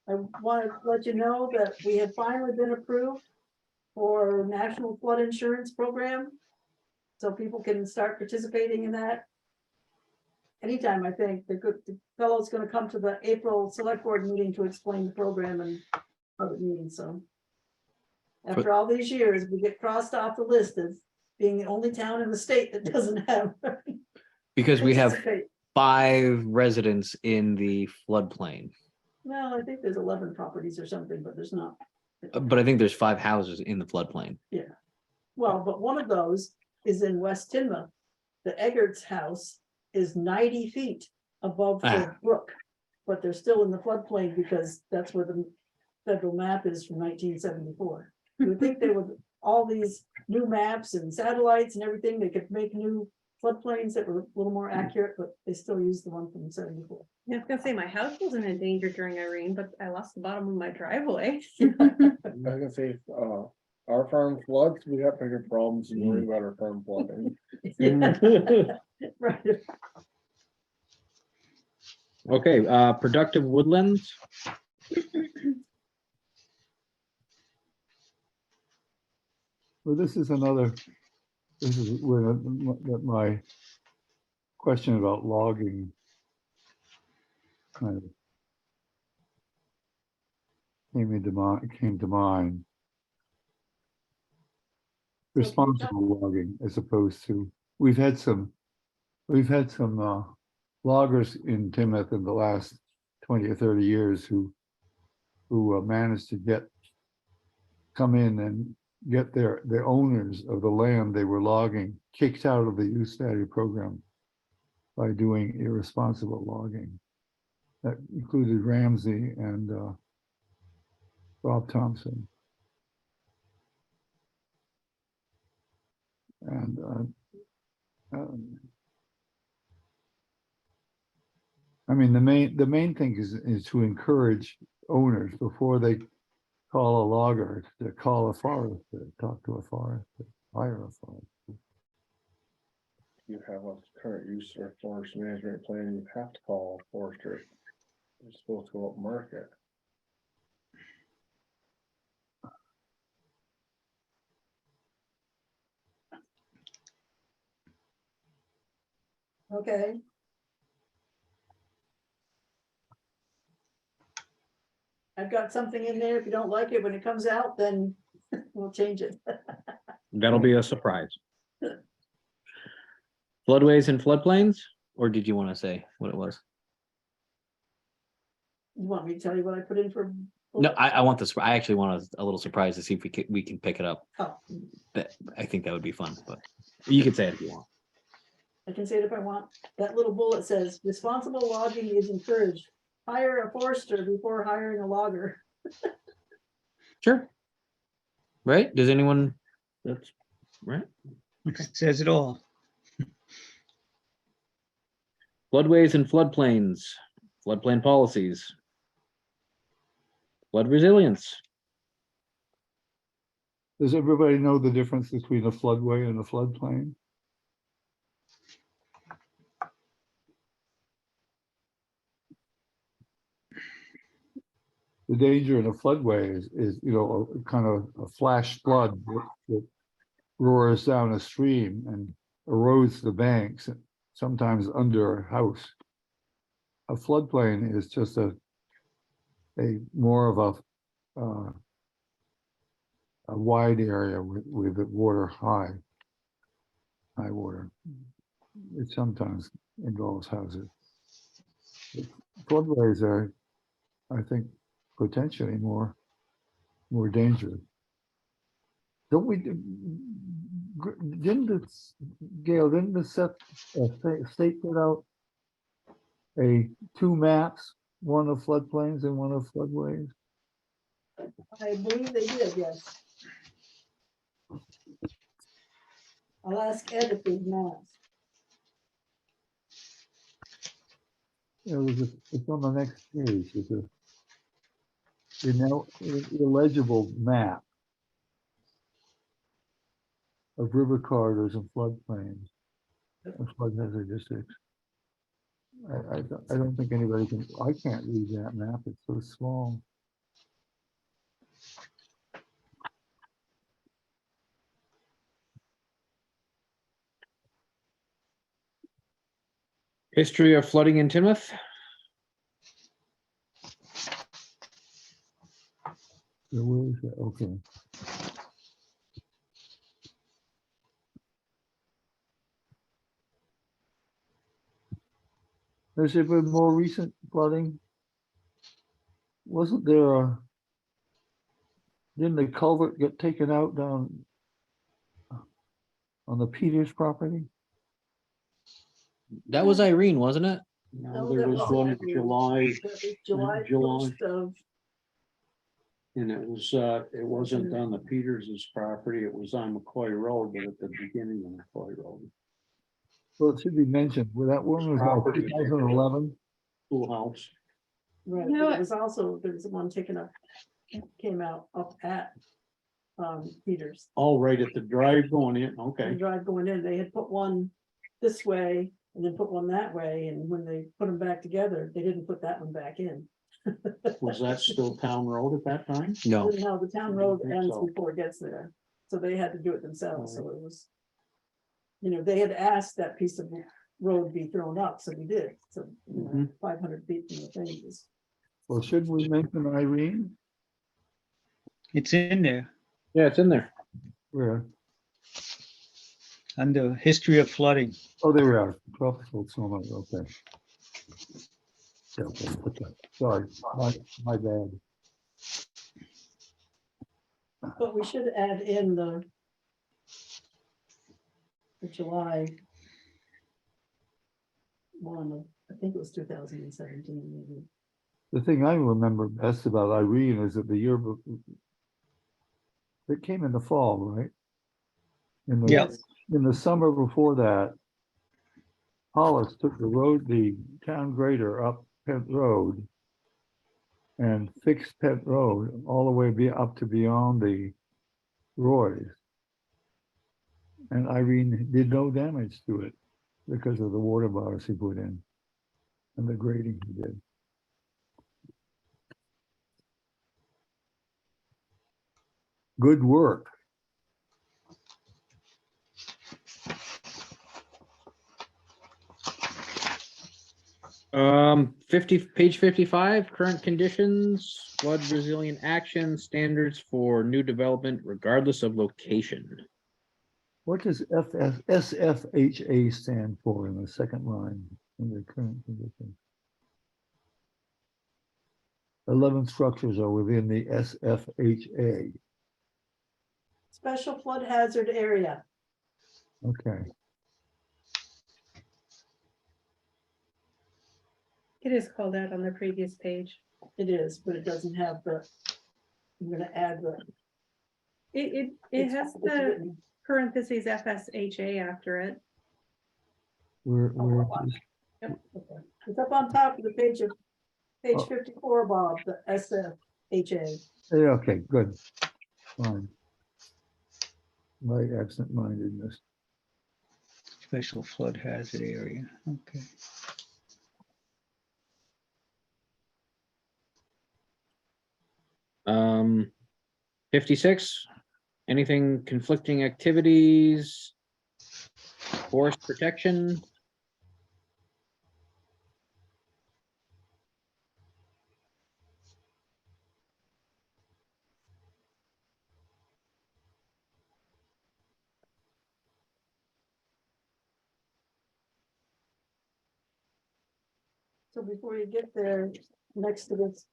I want to let you know that we have finally been approved for National Flood Insurance Program. So people can start participating in that. Anytime, I think, the fellow's gonna come to the April Select Board meeting to explain the program and public meeting, so. After all these years, we get crossed off the list as being the only town in the state that doesn't have. Because we have participate. 5 residents in the floodplain, Well, I think there's 11 properties or something, but there's not. but I think there's 5 houses in the floodplain. Well, but one of those is in West Tinmouth. The Eggert's house is 90 feet above the Ah. brook. But they're still in the floodplain because that's where the federal map is from 1974. You would think they would, all these new maps and satellites and everything, they could make new floodplains that were a little more accurate, but they still use the one from 74. I was gonna say, my house wasn't in danger during Irene, but I lost the bottom of my driveway. I was gonna say, our farm floods, we got bigger problems than worry about our farm flooding. Right. Okay, productive woodlands. well, this is where my question about logging kind of came to mind. Responsible logging as opposed to, we've had some loggers in Tinmouth in the last 20 or 30 years who managed to come in and get the owners of the land they were logging kicked out of the use value program by doing irresponsible logging. That included Ramsey and Bob Thompson. And I mean, the main thing is to encourage owners before they call a logger to call a forester, talk to a forester, hire a forester. You have a current use or forest management plan, you have to call a forester. You're supposed to go up market. Okay. I've got something in there. If you don't like it when it comes out, then we'll change it. That'll be a surprise. Floodways and floodplains, or did you want to say what it was? You want me to tell you what I put in for? No, I want this. I actually want a little surprise to see if we can pick it up. Oh, I think that would be fun, but you can say it if you want. I can say it if I want. That little bullet says, responsible logging is encouraged. Hire a forester before hiring a logger. Sure. Right? Does anyone? That's right. Says it all. Floodways and floodplains, floodplain policies, flood resilience. Does everybody know the difference between a floodway and a floodplain? The danger in a floodway is a kind of a flash flood that roars down a stream and erodes the banks, sometimes under a house. A floodplain is just a more of a wide area with the water high water. It sometimes involves houses. Floodways are, I think, potentially more dangerous. Don't we? Didn't the state put out two maps, one of floodplains and one of floodways? I believe they did, yes. I'll ask Ed if he's not. It's on the next page. It's an illegible map of river corridors and floodplains and flood hazard districts. I don't think anybody can. I can't read that map. It's so small. History of flooding in Tinmouth. Where is that? Okay. Has there been more recent flooding? Wasn't there didn't the culvert get taken out down on the Peters property? That was Irene, wasn't it? No, there was one in July, July July. 1st of, and it wasn't on the Peters's property, it was on McCoy Road, but at the beginning of McCoy Road. Well, it should be mentioned. Well, that one was Property. 2011. Schoolhouse. right, You know but what? it was also, there was one taken up, came out up at Peters. Oh, right at the drive going in, The okay. drive going in, they had put one this way and then put one that way, and when they put them back together, they didn't put that one back in. Was that still town road at that time? No. No, the town road think ends so. before it gets there, so they had to do it themselves, so it was. They had asked that piece of road be thrown up, so we did, so, 500 feet from the thing is. Well, shouldn't we mention Irene? It's in there Yeah, it's in there. Where? under history of flooding. Oh, there we are. Tropical storm. Okay. Yeah, okay. Sorry, my bad. But we should add in the July 1 of, I think it was 2017, maybe. The thing I remember best about Irene is that the year it came in the fall, right? In the, Yep. in the summer before that, Hollis took the town grader up Pent Road and fixed Pent Road all the way up to beyond the Roys. And Irene did no damage to it because of the water bars he put in and the grading he did. Good work. Page 55, current conditions, flood resilient action, standards for new development regardless of location. What does SFHA stand for in the second line in the current condition? 11 structures are within the SFHA. Special flood hazard area. Okay. It is called out on the previous page. It is, but it doesn't have the, I'm gonna add the. It it's- has it's the written. parentheses FSHA after it. Where Okay. It's up on top of the page of, page Oh. 54, Bob, the SFHA. yeah, okay, good. Fine. My absent-mindedness. Special flood hazard area, okay. Um, 56, anything conflicting activities, forest protection. So before you get there, next to this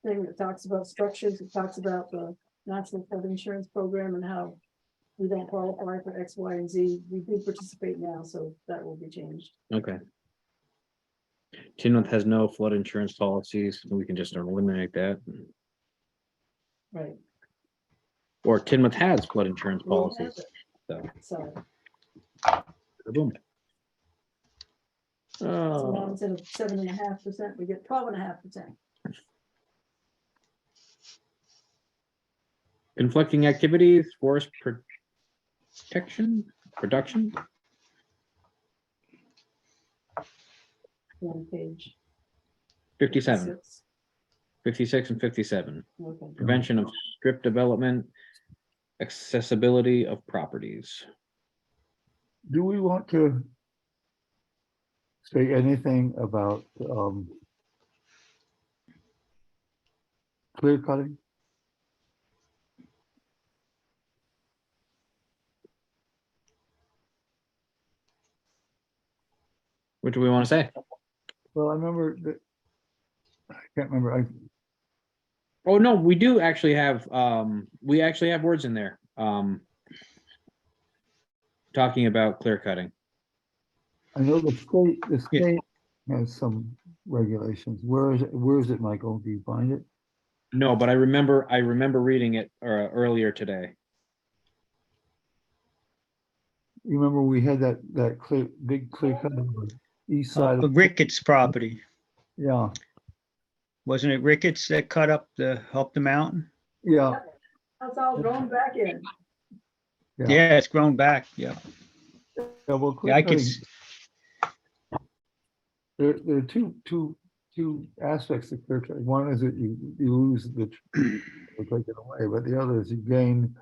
thing that talks about structures, it talks about the National Flood Insurance Program and how we don't qualify for X, Y, and Z. We do participate now, so that will be changed. Okay. Tinmouth has no flood insurance policies. We can just eliminate that. Right. Or Tinmouth has flood insurance We have policies. it. So, So boom. so now instead of 7.5%, we get 12.5%. Conflicting activities, forest protection, production. On page 57, 6. 56 and 57. Okay. Prevention of strip development, accessibility of properties. Do we want to say anything about clear cutting? What do we want to say? Well, I remember that, I can't remember. Oh, no, we do actually have, we actually have words in there. Talking about clear cutting. I know the Yeah. state has some regulations. Where is it, Michael? Do you find it? No, but I remember reading it earlier today. You remember we had that big clear cut on the east side of, Ricketts property, yeah, wasn't it Ricketts that cut up the mountain? yeah. That's all going back in. Yeah, it's grown back, yeah. Yeah, well, Yeah, I clear could, cutting, there are two aspects of clear cutting. One is that you lose the or take it away, but the other is you gain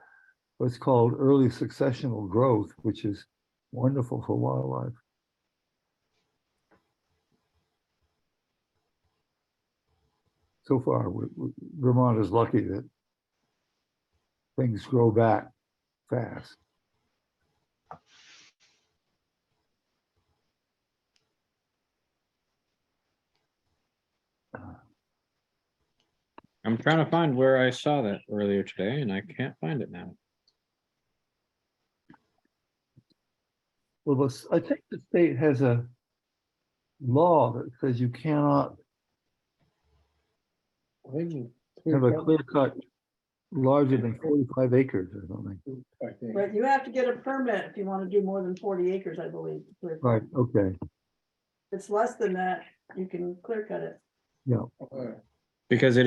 what's called early successional growth, which is wonderful for wildlife. So far, Vermont is lucky that things grow back fast. I'm trying to find where I saw that earlier today and I can't find it now. Well, I think the state has a law that says you cannot I think have a clear cut larger than 45 acres or something. I think. But you have to get a permit if you want to do more than 40 acres, I believe. to clear cut. Right, okay, If it's less than that, you can clear cut it. yeah. Because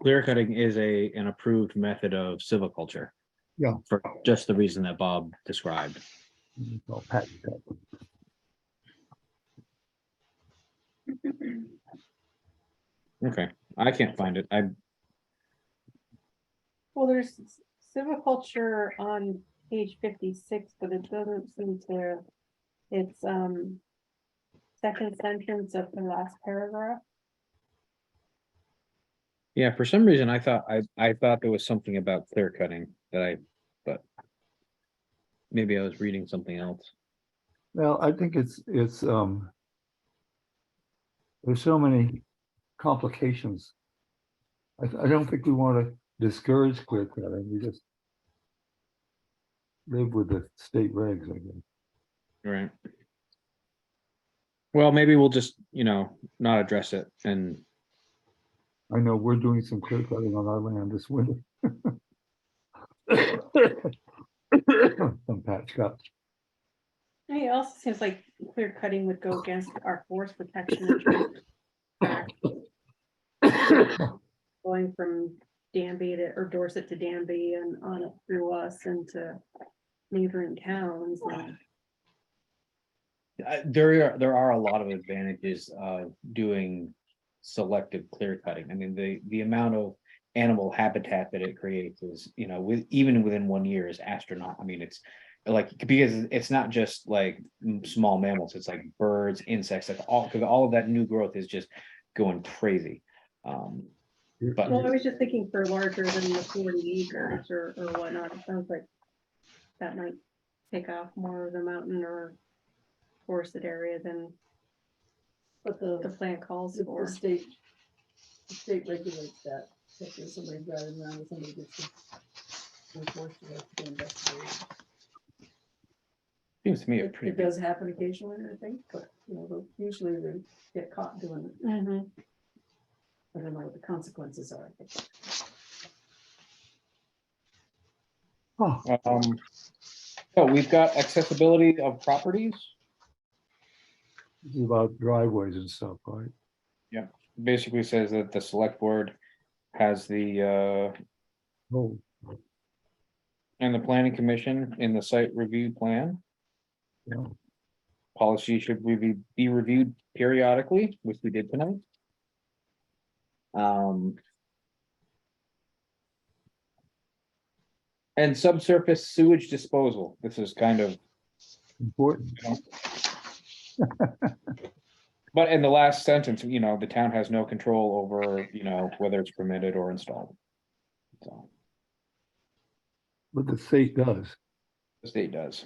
clear cutting is an approved method of silviculture. Yeah. For just the reason that Bob described. Well, patent cut. Okay, I can't find it. Well, there's silviculture on page 56, but it doesn't seem to, it's, second sentence of the last paragraph. Yeah, for some reason, I thought there was something about clear cutting but maybe I was reading something else. Well, I think it's there's so many complications. I don't think we want to discourage clear cutting. We just live with the state regs, I guess. Right. Well, maybe we'll just, not address it and I know we're doing some clear cutting on our land this winter. Some patch cuts. It also seems like clear cutting would go against our forest protection. Act. Going from Danby or Dorset to Danby and on it through us into neighboring towns. there are a lot of advantages of doing selective clear cutting. I mean, the amount of animal habitat that it creates is, even within 1 year is astronomical. I mean, it's like, because it's not just like small mammals, it's like birds, insects, like because all of that new growth is just going crazy. But Well, I was just thinking for larger than the 40 acres or whatnot. It sounds like that might take off more of the mountain or forested area than But the the plan calls the for. state regulates that. If there's somebody driving around with somebody gets enforced, you have to investigate. seems to me a It pretty it does happen occasionally, I think, but usually they get caught doing it. Mhm. I don't know what the consequences are. Oh, so we've got accessibility of properties. this is about driveways and stuff, right? Basically says that the select board has the Oh, and the planning commission in the site review plan. yeah. Policy should be reviewed periodically, which we did tonight. And subsurface sewage disposal. This is kind of, Important. but in the last sentence, the town has no control over, whether it's permitted or installed. So But the state does. the state does.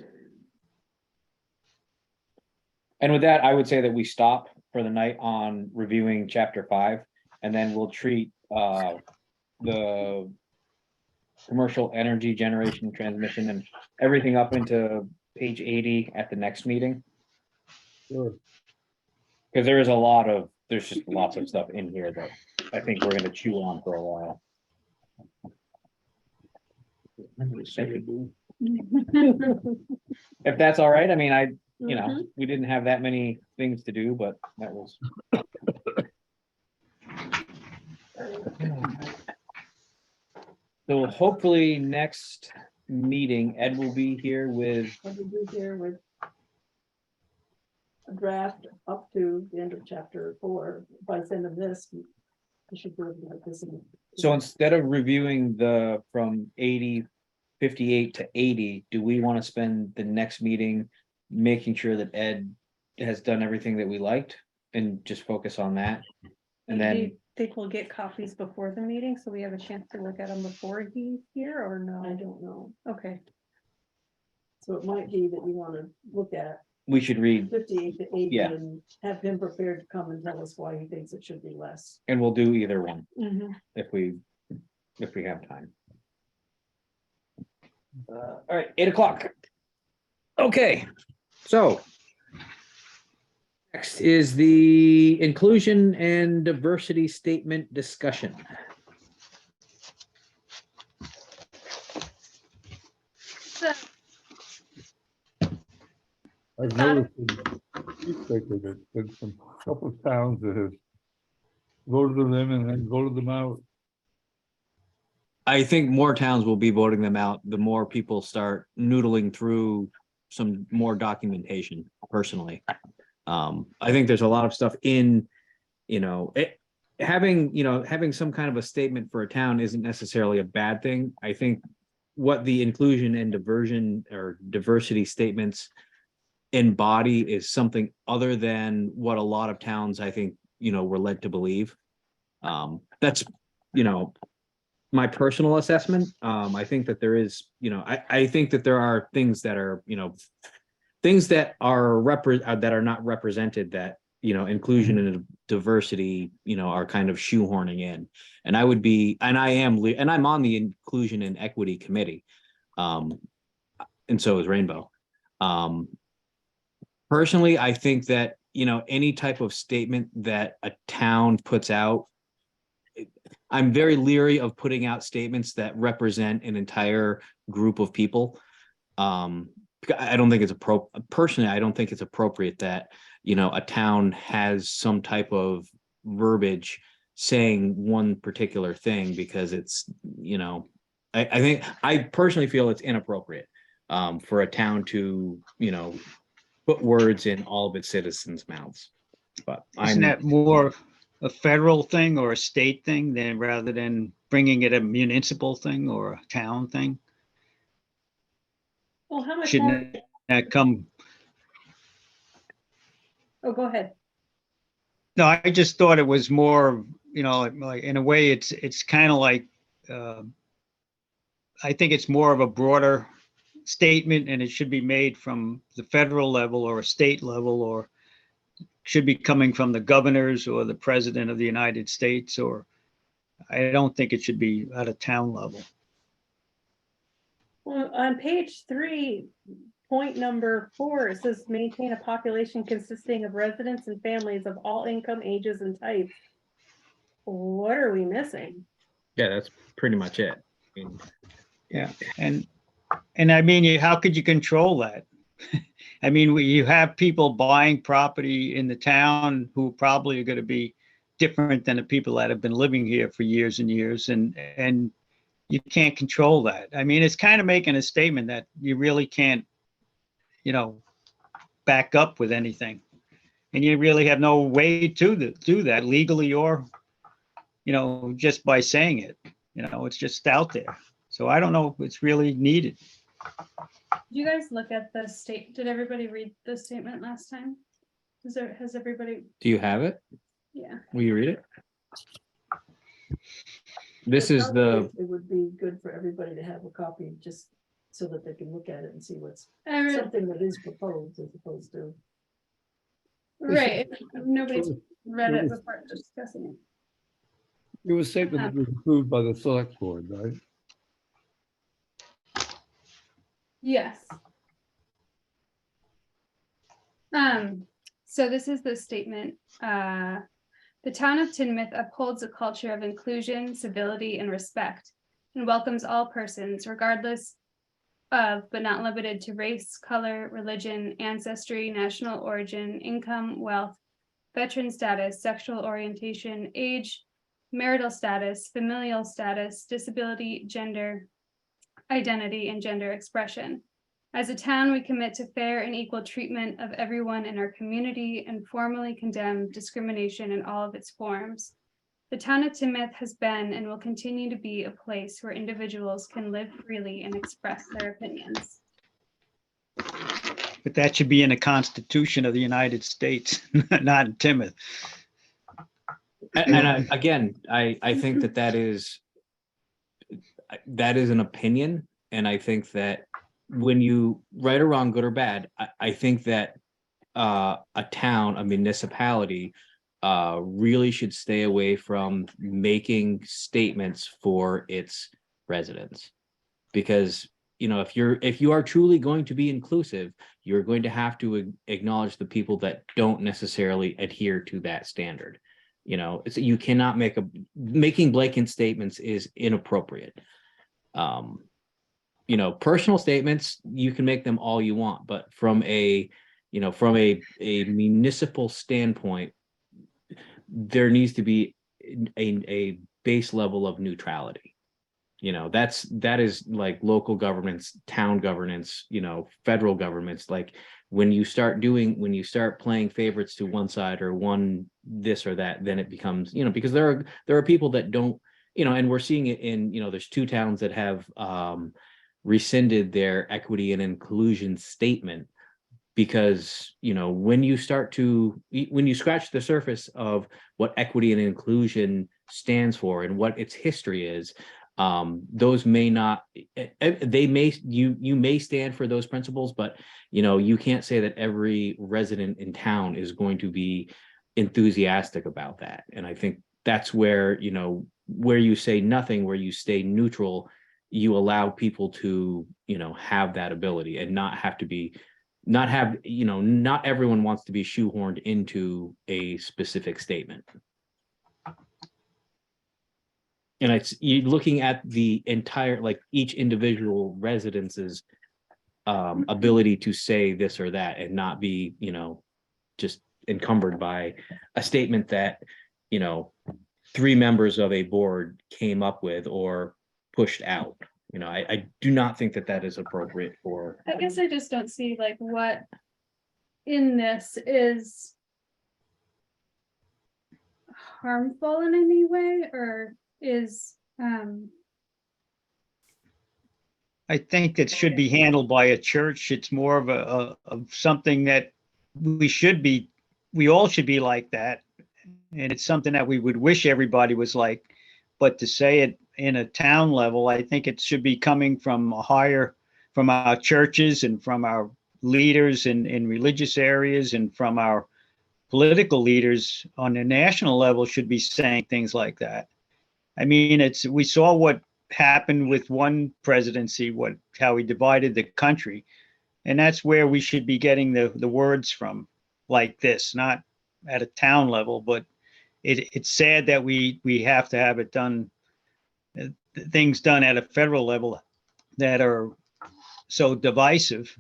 And with that, I would say that we stop for the night on reviewing chapter 5, and then we'll treat the commercial energy generation, transmission, and everything up into page 80 at the next meeting. Sure. Because there's just lots of stuff in here that I think we're gonna chew on for a while. If that's all right, I mean, we didn't have that many things to do, but that was. So hopefully next meeting, Ed will be here with, What we do here with a draft up to the end of chapter 4. If I send them this, I should be able to get this in. so instead of reviewing from 58 to 80, do we want to spend the next meeting making sure that Ed has done everything that we liked and just focus on that? And Do then, you think we'll get copies before the meeting, so we have a chance to look at them before he's here, or I no? don't know. Okay, So it might be that you want to look at we should read, 58 to 80 Yeah. and have him prepared to come and tell us why he thinks it should be less. and we'll do either one Mhm. if we if we have time. All right, 8 o'clock. Okay, so. Next is the inclusion and diversity statement discussion. I've noticed in the newspaper that there's some couple of towns that have voted them in and then voted them out. I think more towns will be voting them out, the more people start noodling through some more documentation, personally. I think there's a lot of stuff in, having some kind of a statement for a town isn't necessarily a bad thing. I think what the inclusion and diversion or diversity statements embody is something other than what a lot of towns, I think, were led to believe. That's, my personal assessment. I think that there is, I think that there are things that are, things that are that are not represented that, inclusion and diversity, are kind of shoehorning in. And I would be, and I'm on the inclusion and equity committee. And so is Rainbow. Personally, I think that, any type of statement that a town puts out, I'm very leery of putting out statements that represent an entire group of people. I don't think it's personally, I don't think it's appropriate that, a town has some type of verbiage saying one particular thing because it's, I personally feel it's inappropriate for a town to, put words in all of its citizens' mouths. But Isn't that more a federal thing or a state thing than rather than bringing it a municipal thing or a town thing? Well, how much more? Shouldn't that come? Oh, go ahead. No, I just thought it was more, like in a way, it's kind of like, I think it's more of a broader statement and it should be made from the federal level or a state level, or should be coming from the governors or the president of the United States, or I don't think it should be at a town level. Well, on page 3, point number 4, it says maintain a population consisting of residents and families of all income, ages, and types. What are we missing? yeah, that's pretty much it. Yeah, and I mean, how could you control that? I mean, you have people buying property in the town who probably are going to be different than the people that have been living here for years and years, and you can't control that. I mean, it's kind of making a statement that you really can't, back up with anything, and you really have no way to do that legally or, just by saying it. It's just out there. So I don't know if it's really needed. Did you guys look at the state? Did everybody read the statement last time? Has everybody? Do you have it? Yeah. Will you read it? This It is the, would be good for everybody to have a copy, just so that they can look at it and see what's I read, something that is proposed as opposed to. right. Nobody's read it before discussing it. It was a statement that was approved by the select board, right? Yes. So this is the statement. The town of Tinmouth upholds a culture of inclusion, civility, and respect, and welcomes all persons, regardless of, but not limited to, race, color, religion, ancestry, national origin, income, wealth, veteran status, sexual orientation, age, marital status, familial status, disability, gender, identity, and gender expression. As a town, we commit to fair and equal treatment of everyone in our community and formally condemn discrimination in all of its forms. The town of Tinmouth has been and will continue to be a place where individuals can live freely and express their opinions. But that should be in the Constitution of the United States, not in Tinmouth. and again, I think that is an opinion, and I think that when you, right or wrong, good or bad, I think that a town, a municipality, really should stay away from making statements for its residents. Because, you know, if you are truly going to be inclusive, you're going to have to acknowledge the people that don't necessarily adhere to that standard. You know, you cannot making blanket statements is inappropriate. You know, personal statements, you can make them all you want, but from a municipal standpoint, there needs to be a base level of neutrality. You know, that is like local governments, town governance, you know, federal governments. Like when you start playing favorites to one side or one this or that, then it becomes, you know, because there are people that don't, you know, and we're seeing it in, you know, there's 2 towns that have rescinded their equity and inclusion statement, because, you know, when you scratch the surface of what equity and inclusion stands for and what its history is, those may not, you may stand for those principles, but, you know, you can't say that every resident in town is going to be enthusiastic about that. And I think that's where, you know, where you say nothing, where you stay neutral, you allow people to, you know, have that ability and not everyone wants to be shoehorned into a specific statement. And you're looking at the entire, like each individual residence's ability to say this or that and not be, you know, just encumbered by a statement that, you know, 3 members of a board came up with or pushed out. You know, I do not think that is appropriate for. I guess I just don't see like what in this is harmful in any way or is I think it should be handled by a church. It's more of something that we all should be like that. And it's something that we would wish everybody was like, but to say it in a town level, I think it should be coming from from our churches and from our leaders in religious areas and from our political leaders on the national level should be saying things like that. I mean, we saw what happened with one presidency, how he divided the country. And that's where we should be getting the words from like this, not at a town level, but it's sad that we have to have it done, things done at a federal level that are so divisive.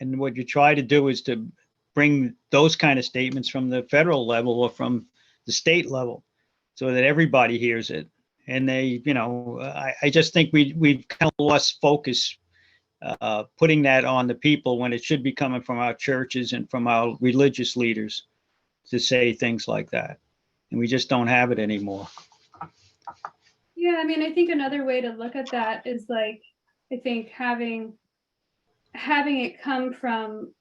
And what you try to do is to bring those kind of statements from the federal level or from the state level so that everybody hears it. And they, you know, I just think we've kind of lost focus putting that on the people when it should be coming from our churches and from our religious leaders to say things like that. And we just don't have it anymore. yeah, I mean, I think another way to look at that is like, I think having it come from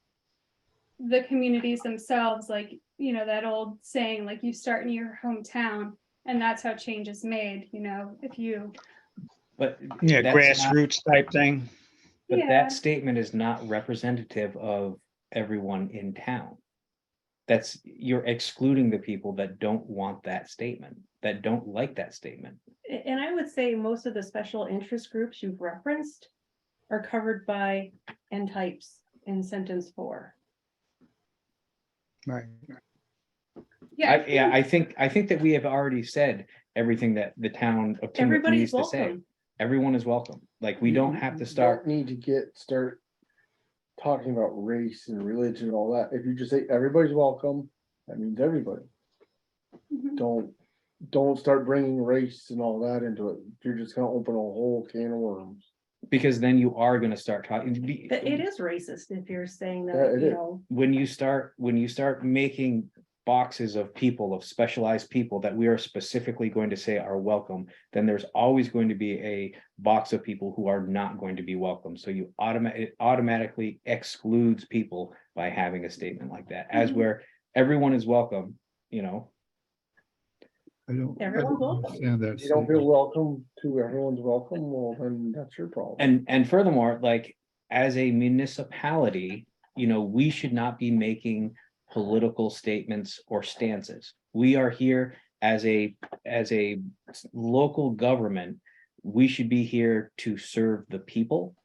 the communities themselves, like, you know, that old saying, like you start in your hometown and that's how change is made, you know, if you. But Yeah, that's not- grassroots type thing. But Yeah. that statement is not representative of everyone in town. You're excluding the people that don't want that statement, that don't like that statement. And I would say most of the special interest groups you've referenced are covered by N types in sentence 4. Right. Yeah, I think that we have already said everything that the town of Tinmouth Everybody's needs to say. welcome. Everyone is welcome. Like, we don't have to start. Don't need to start talking about race and religion and all that. If you just say everybody's welcome, that means everybody. Mhm. Don't start bringing race and all that into it. You're just gonna open a whole can of worms. Because then you are going to start talking. It is racist if you're saying Yeah, that, it you is. know. When you start making boxes of people, of specialized people that we are specifically going to say are welcome, then there's always going to be a box of people who are not going to be welcome. So it automatically excludes people by having a statement like that, as where everyone is welcome, you know. I don't Everyone's welcome. understand that. If you don't feel statement. welcome to everyone's welcome, well, then that's your problem. And furthermore, like, as a municipality, you know, we should not be making political statements or stances. We are here as a local government. We should be here to serve the people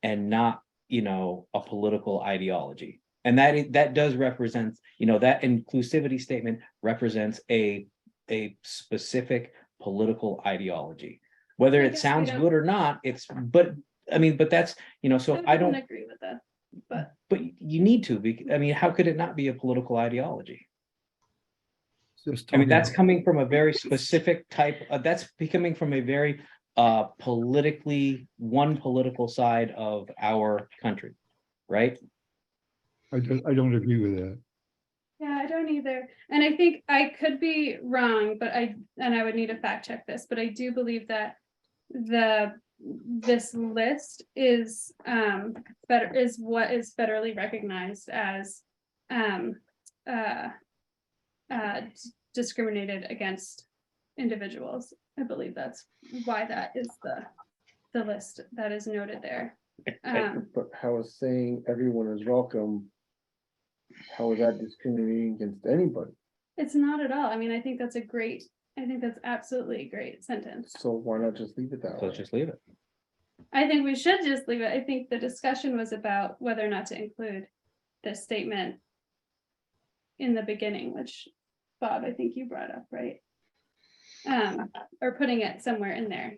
and not, a political ideology. And that does represent, that inclusivity statement represents a specific political ideology. Whether I it guess sounds we don't- good or not, but that's, so I wouldn't don't, agree with that, but but you need to, how could it not be a political ideology? Just I mean, talking that's about- coming from a very specific type, that's becoming from a very politically, one political side of our country, right? I don't agree with that. yeah, I don't either. And I think I could be wrong, but I would need to fact check this, but I do believe that this list is what is federally recognized as discriminated against individuals. I believe that's why that is the list that is noted there. But how is saying everyone is welcome? How is that discriminating against anybody? It's not at all. I mean, I think that's absolutely a great sentence. So why not just leave it that So let's way? just leave it. I think we should just leave it. I think the discussion was about whether or not to include this statement in the beginning, which Bob, I think you brought up, right? Or putting it somewhere in there,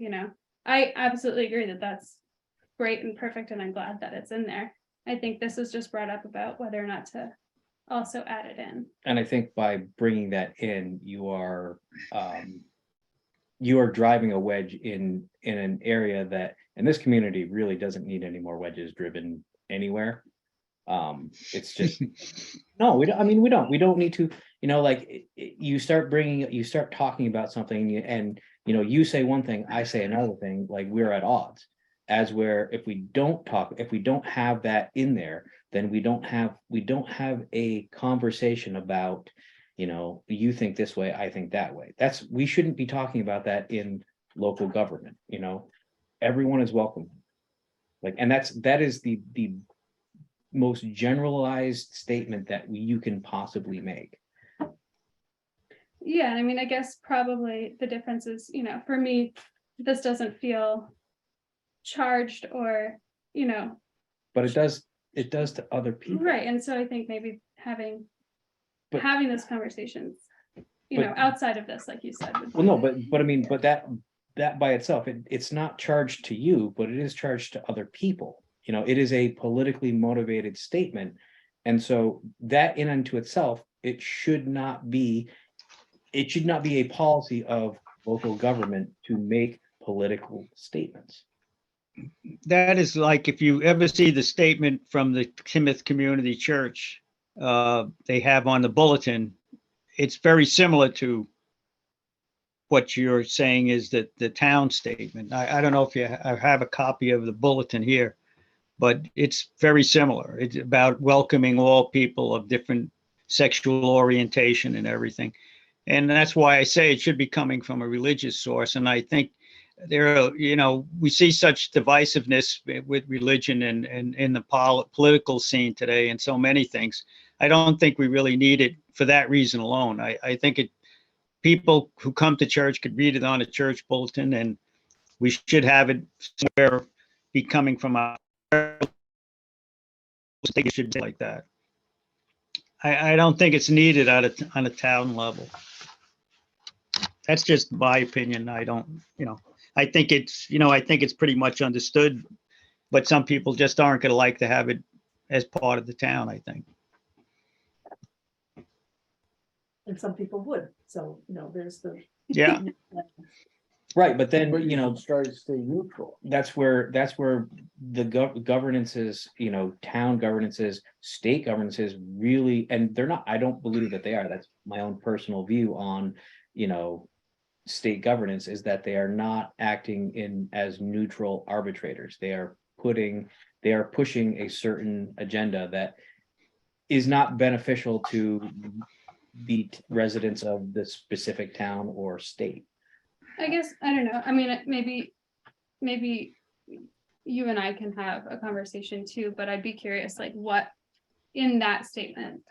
I absolutely agree that that's great and perfect, and I'm glad that it's in there. I think this was just brought up about whether or not to also add it in. And I think by bringing that in, you are driving a wedge in an area that, and this community really doesn't need any more wedges driven anywhere. It's just, no, we don't need to, you start talking about something and, you say one thing, I say another thing, like we're at odds. As where if we don't have that in there, then we don't have a conversation about, you think this way, I think that way. We shouldn't be talking about that in local government, everyone is welcome. And that is the most generalized statement that you can possibly make. Yeah, I mean, I guess probably the difference is, for me, this doesn't feel charged or, But it does to other people. right. And so I think maybe having But- those conversations, But- outside of this, like you said. would Well, be- no, but that by itself, it's not charged to you, but it is charged to other people. It is a politically motivated statement. And so that in and to itself, it should not be a policy of local government to make political statements. That is like if you ever see the statement from the Tinmouth Community Church they have on the bulletin, it's very similar to what you're saying is that the town statement. I don't know if I have a copy of the bulletin here, but it's very similar. It's about welcoming all people of different sexual orientation and everything. And that's why I say it should be coming from a religious source. And I think there are, we see such divisiveness with religion and in the political scene today and so many things. I don't think we really need it for that reason alone. I think people who come to church could read it on a church bulletin, and we should have it somewhere be coming from a state. It should be like that. I don't think it's needed on a town level. That's just my opinion. I don't, I think it's pretty much understood, but some people just aren't going to like to have it as part of the town, I think. And some people would, so, there's the. Yeah. Right, but then, But you should try to stay neutral. that's where the governances, town governances, state governances really, and they're not, I don't believe that they are. That's my own personal view on, state governance, is that they are not acting in as neutral arbitrators. They are pushing a certain agenda that is not beneficial to the residents of the specific town or state. I guess, I don't know. I mean, maybe you and I can have a conversation too, but I'd be curious, like what in that statement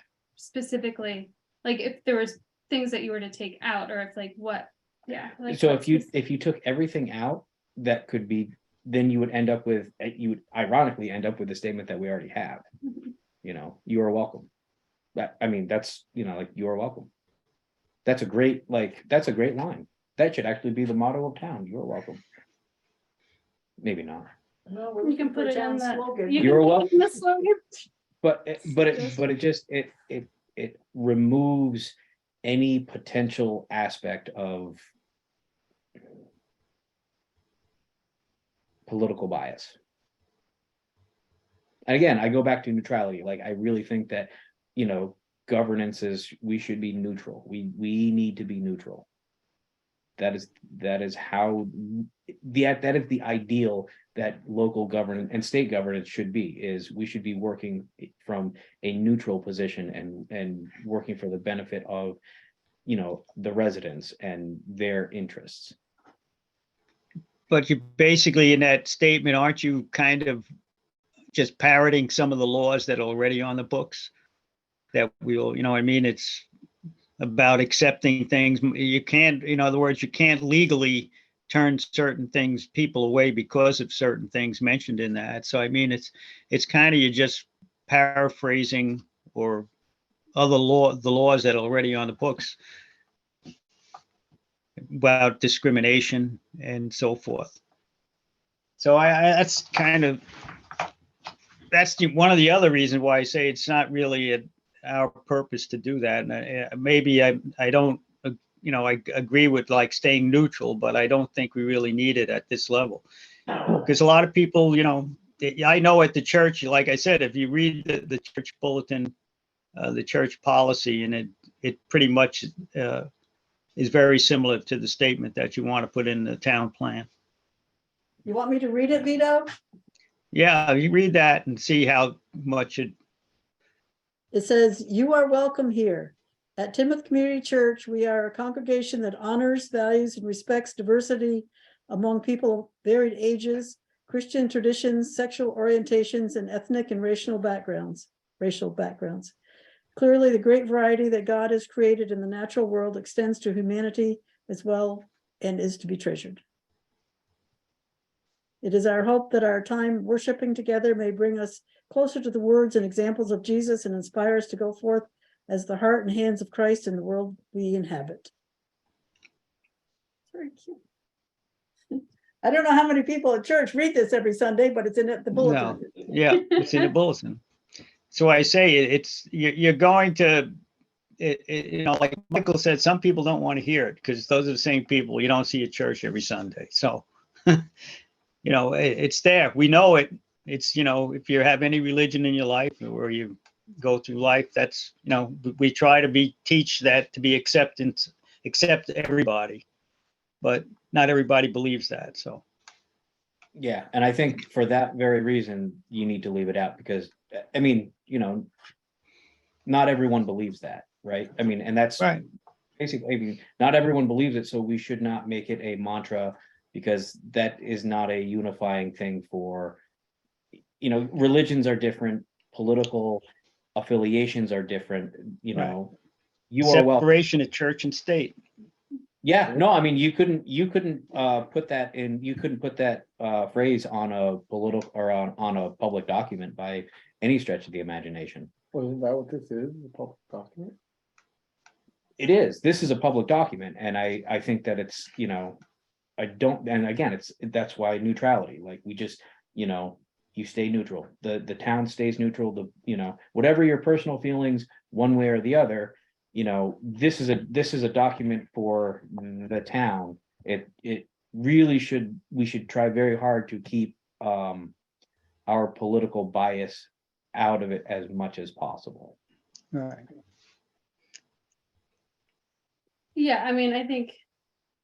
specifically, like if there was things that you were to take out, or if like what, yeah. like So what if you took everything out, that could be, then you would end up with, you would ironically end up with the statement that we already have. Mhm. You know, you are welcome. That, I mean, that's, you know, like, you are welcome. That's a great, like, that's a great line. That should actually be the motto of town. You are welcome. Maybe not, No, we're You can looking for put a it in town the. slogan. you You're can put welcome. it in the slogan. but it just, it removes any potential aspect of political bias. And again, I go back to neutrality. Like, I really think that, you know, governance is, we should be neutral. We need to be neutral. That is how that is the ideal that local governance and state governance should be, is we should be working from a neutral position and working for the benefit of, you know, the residents and their interests. But you basically, in that statement, aren't you kind of just parroting some of the laws that are already on the books? That we'll, you know, I mean, it's about accepting things. You can't, in other words, you can't legally turn certain things, people away because of certain things mentioned in that. So I mean, it's kind of, you're just paraphrasing or the laws that are already on the books about discrimination and so forth. So that's kind of, one of the other reasons why I say it's not really our purpose to do that. And maybe I don't, you know, I agree with like staying neutral, but I don't think we really need it at this level. Because a lot of people, you know, I know at the church, like I said, if you read the church bulletin, the church policy, and it pretty much is very similar to the statement that you want to put in the town plan. You want me to read it, Vito? Yeah, you read that and see how much it. It says, "You are welcome here. At Tinmouth Community Church, we are a congregation that honors, values, and respects diversity among people of varied ages, Christian traditions, sexual orientations, and ethnic and racial backgrounds. Clearly, the great variety that God has created in the natural world extends to humanity as well and is to be treasured. It is our hope that our time worshiping together may bring us closer to the words and examples of Jesus and inspire us to go forth as the heart and hands of Christ in the world we inhabit." Very cute. I don't know how many people at church read this every Sunday, but it's in the bulletin. No, yeah, it's in the bulletin. So I say it's, you're going to, you know, like Michael said, some people don't want to hear it because those are the same people you don't see at church every Sunday. So, you know, it's there. We know it. It's, you know, if you have any religion in your life or you go through life, that's, you know, we try to teach that to be accept everybody, but not everybody believes that. So. Yeah, and I think for that very reason, you need to leave it out, because, I mean, you know, not everyone believes that, right? I mean, and that's Right. basically, I mean, not everyone believes it, so we should not make it a mantra, because that is not a unifying thing for, you know, religions are different, political affiliations are different, you Right. know. You are welcome. Separation of church and state. Yeah, no, I mean, you couldn't put that phrase on a political or on a public document by any stretch of the imagination. Well, isn't that what this is, a public document? It is. This is a public document, and I think that it's, you know, I don't, and again, that's why neutrality, like, we just, you know, you stay neutral. The town stays neutral, you know, whatever your personal feelings, one way or the other, you know, this is a document for the town. It really we should try very hard to keep our political bias out of it as much as possible. Right. Yeah, I mean, I think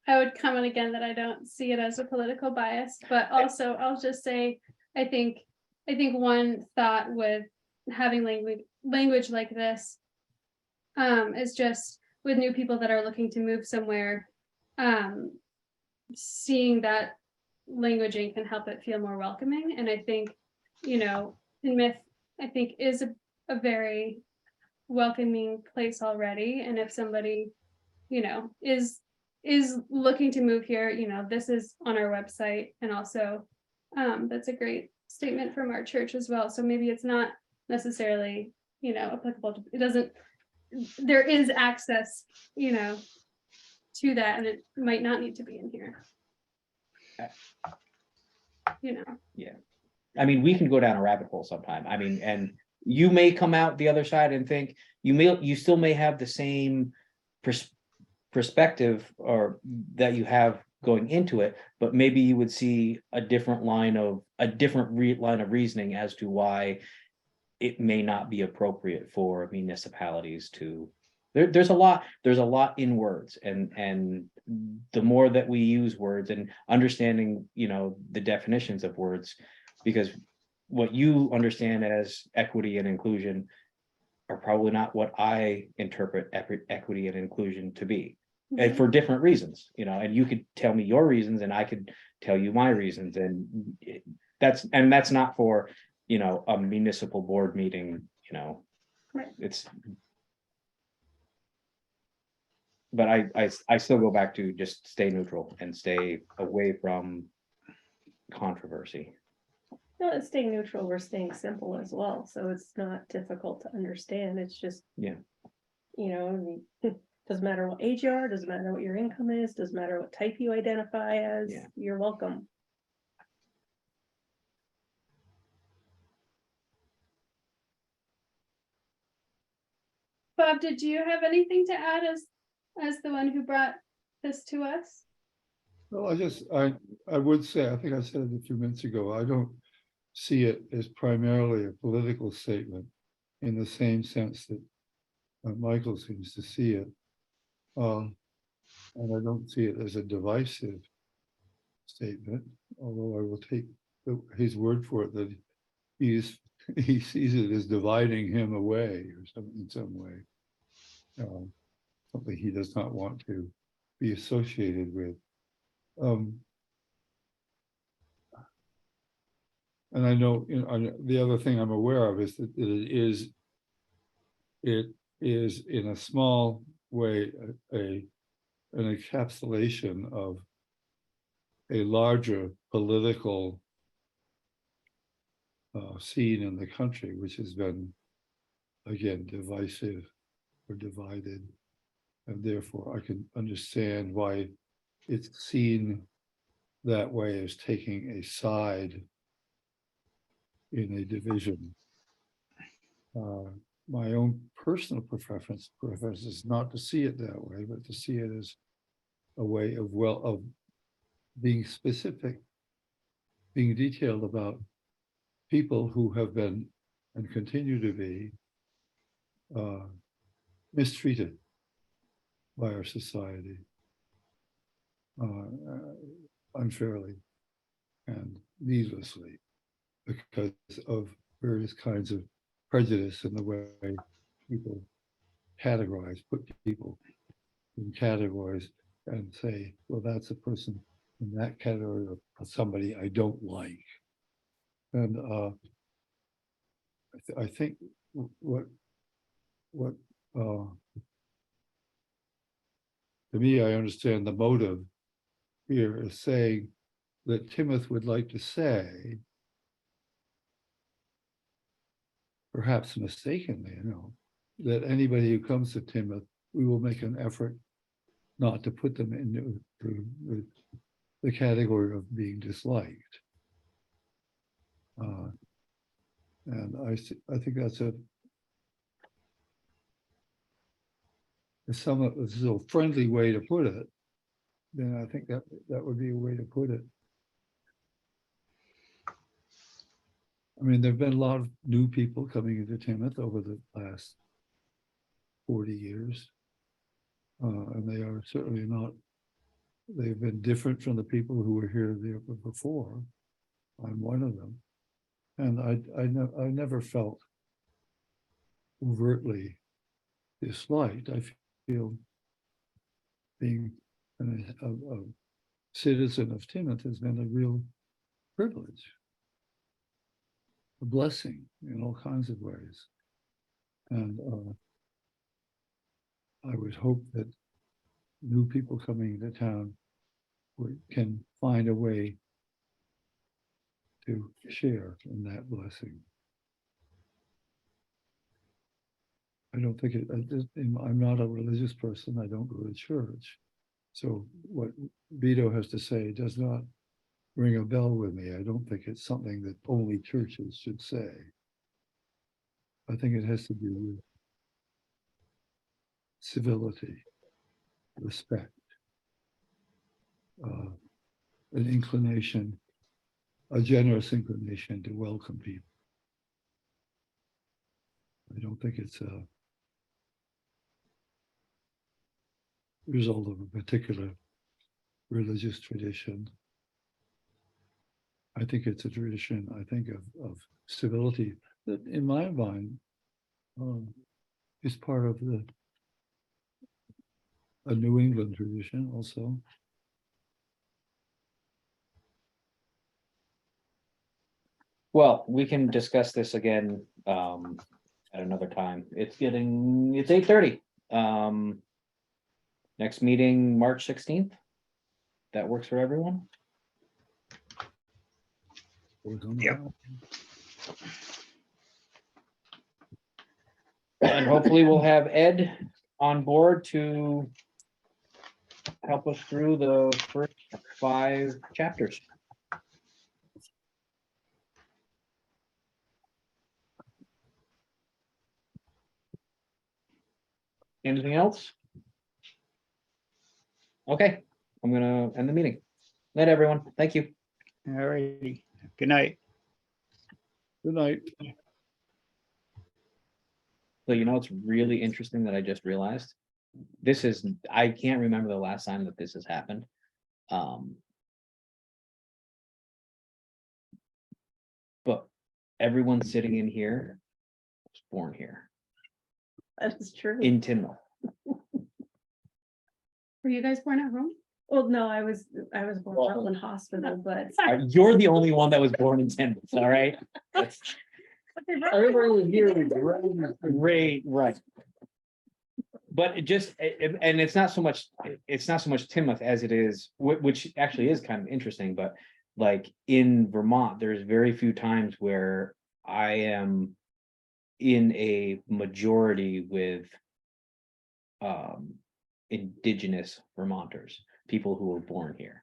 I would comment again that I don't see it as a political bias, but also I'll just say, I think one thought with having language like this is just with new people that are looking to move somewhere, seeing that languaging can help it feel more welcoming. And I think, you know, Tinmouth, I think, is a very welcoming place already. And if somebody, you know, is looking to move here, you know, this is on our website. And also, that's a great statement from our church as well. So maybe it's not necessarily, you know, applicable to, it doesn't, there is access, you know, to that, and it might not need to be in here. You know. I mean, we can go down a rabbit hole sometime. I mean, and you may come out the other side and think you still may have the same perspective or that you have going into it, but maybe you would see a different line of reasoning as to why it may not be appropriate for municipalities to. There's a lot in words, and the more that we use words and understanding, you know, the definitions of words, because what you understand as equity and inclusion are probably not what I interpret equity and inclusion to be, and for different reasons, you know, and you could tell me your reasons and I could tell you my reasons, and that's not for, you know, a municipal board meeting, you know, Right. it's. But I still go back to just stay neutral and stay away from controversy. No, it's staying neutral, we're staying simple as well, so it's not difficult to understand, it's just. Yeah. You know, doesn't matter what age you are, doesn't matter what your income is, doesn't matter what type you identify as, Yeah. you're welcome. Bob, did you have anything to add as the one who brought this to us? Well, I would say, I think I said it a few minutes ago, I don't see it as primarily a political statement in the same sense that Michael seems to see it. And I don't see it as a divisive statement, although I will take his word for it that he sees it as dividing him away or something in some way. Something he does not want to be associated with. And I know, you know, the other thing I'm aware of is that it is in a small way an encapsulation of a larger political scene in the country, which has been, again, divisive or divided, and therefore I can understand why it's seen that way as taking a side in a division. My own personal preference is not to see it that way, but to see it as a way of being specific, being detailed about people who have been and continue to be mistreated by our society unfairly and needlessly because of various kinds of prejudice in the way people put people in categories and say, well, that's a person in that category of somebody I don't like. And I think what to me, I understand the motive here is saying that Tinmouth would like to say, perhaps mistakenly, you know, that anybody who comes to Tinmouth, we will make an effort not to put them into the category of being disliked. And I think that's a friendly way to put it. Then I think that would be a way to put it. I mean, there've been a lot of new people coming into Tinmouth over the last 40 years. And they are certainly not, they've been different from the people who were here there before. I'm one of them. And I never felt overtly disliked. I feel being a citizen of Tinmouth has been a real privilege, a blessing in all kinds of ways. And I would hope that new people coming into town can find a way to share in that blessing. I don't think I'm not a religious person. I don't go to church. So what Vito has to say does not ring a bell with me. I don't think it's something that only churches should say. I think it has to do with civility, respect, an inclination, a generous inclination to welcome people. I don't think it's a result of a particular religious tradition. I think it's a tradition, I think, of civility that in my mind is part of a New England tradition also. Well, we can discuss this again at another time. It's 8:30. Next meeting, March 16th. That works for everyone? Yep. And hopefully we'll have Ed on board to help us through the first 5 chapters. Anything else? Okay, I'm gonna end the meeting. Night, everyone. Thank you. All righty. Good night. Good night. So you know, it's really interesting that I just realized. I can't remember the last time that this has happened. But everyone sitting in here was born here That is true. in Tinmouth. Were you guys born at home? Well, no, I was born in Rutland Hospital, but. You're the only one that was born in Tinmouth, all right? That's Everybody was here with right. But it just, and it's not so much Tinmouth as it is, which actually is kind of interesting, but like in Vermont, there's very few times where I am in a majority with indigenous Vermonters, people who were born here.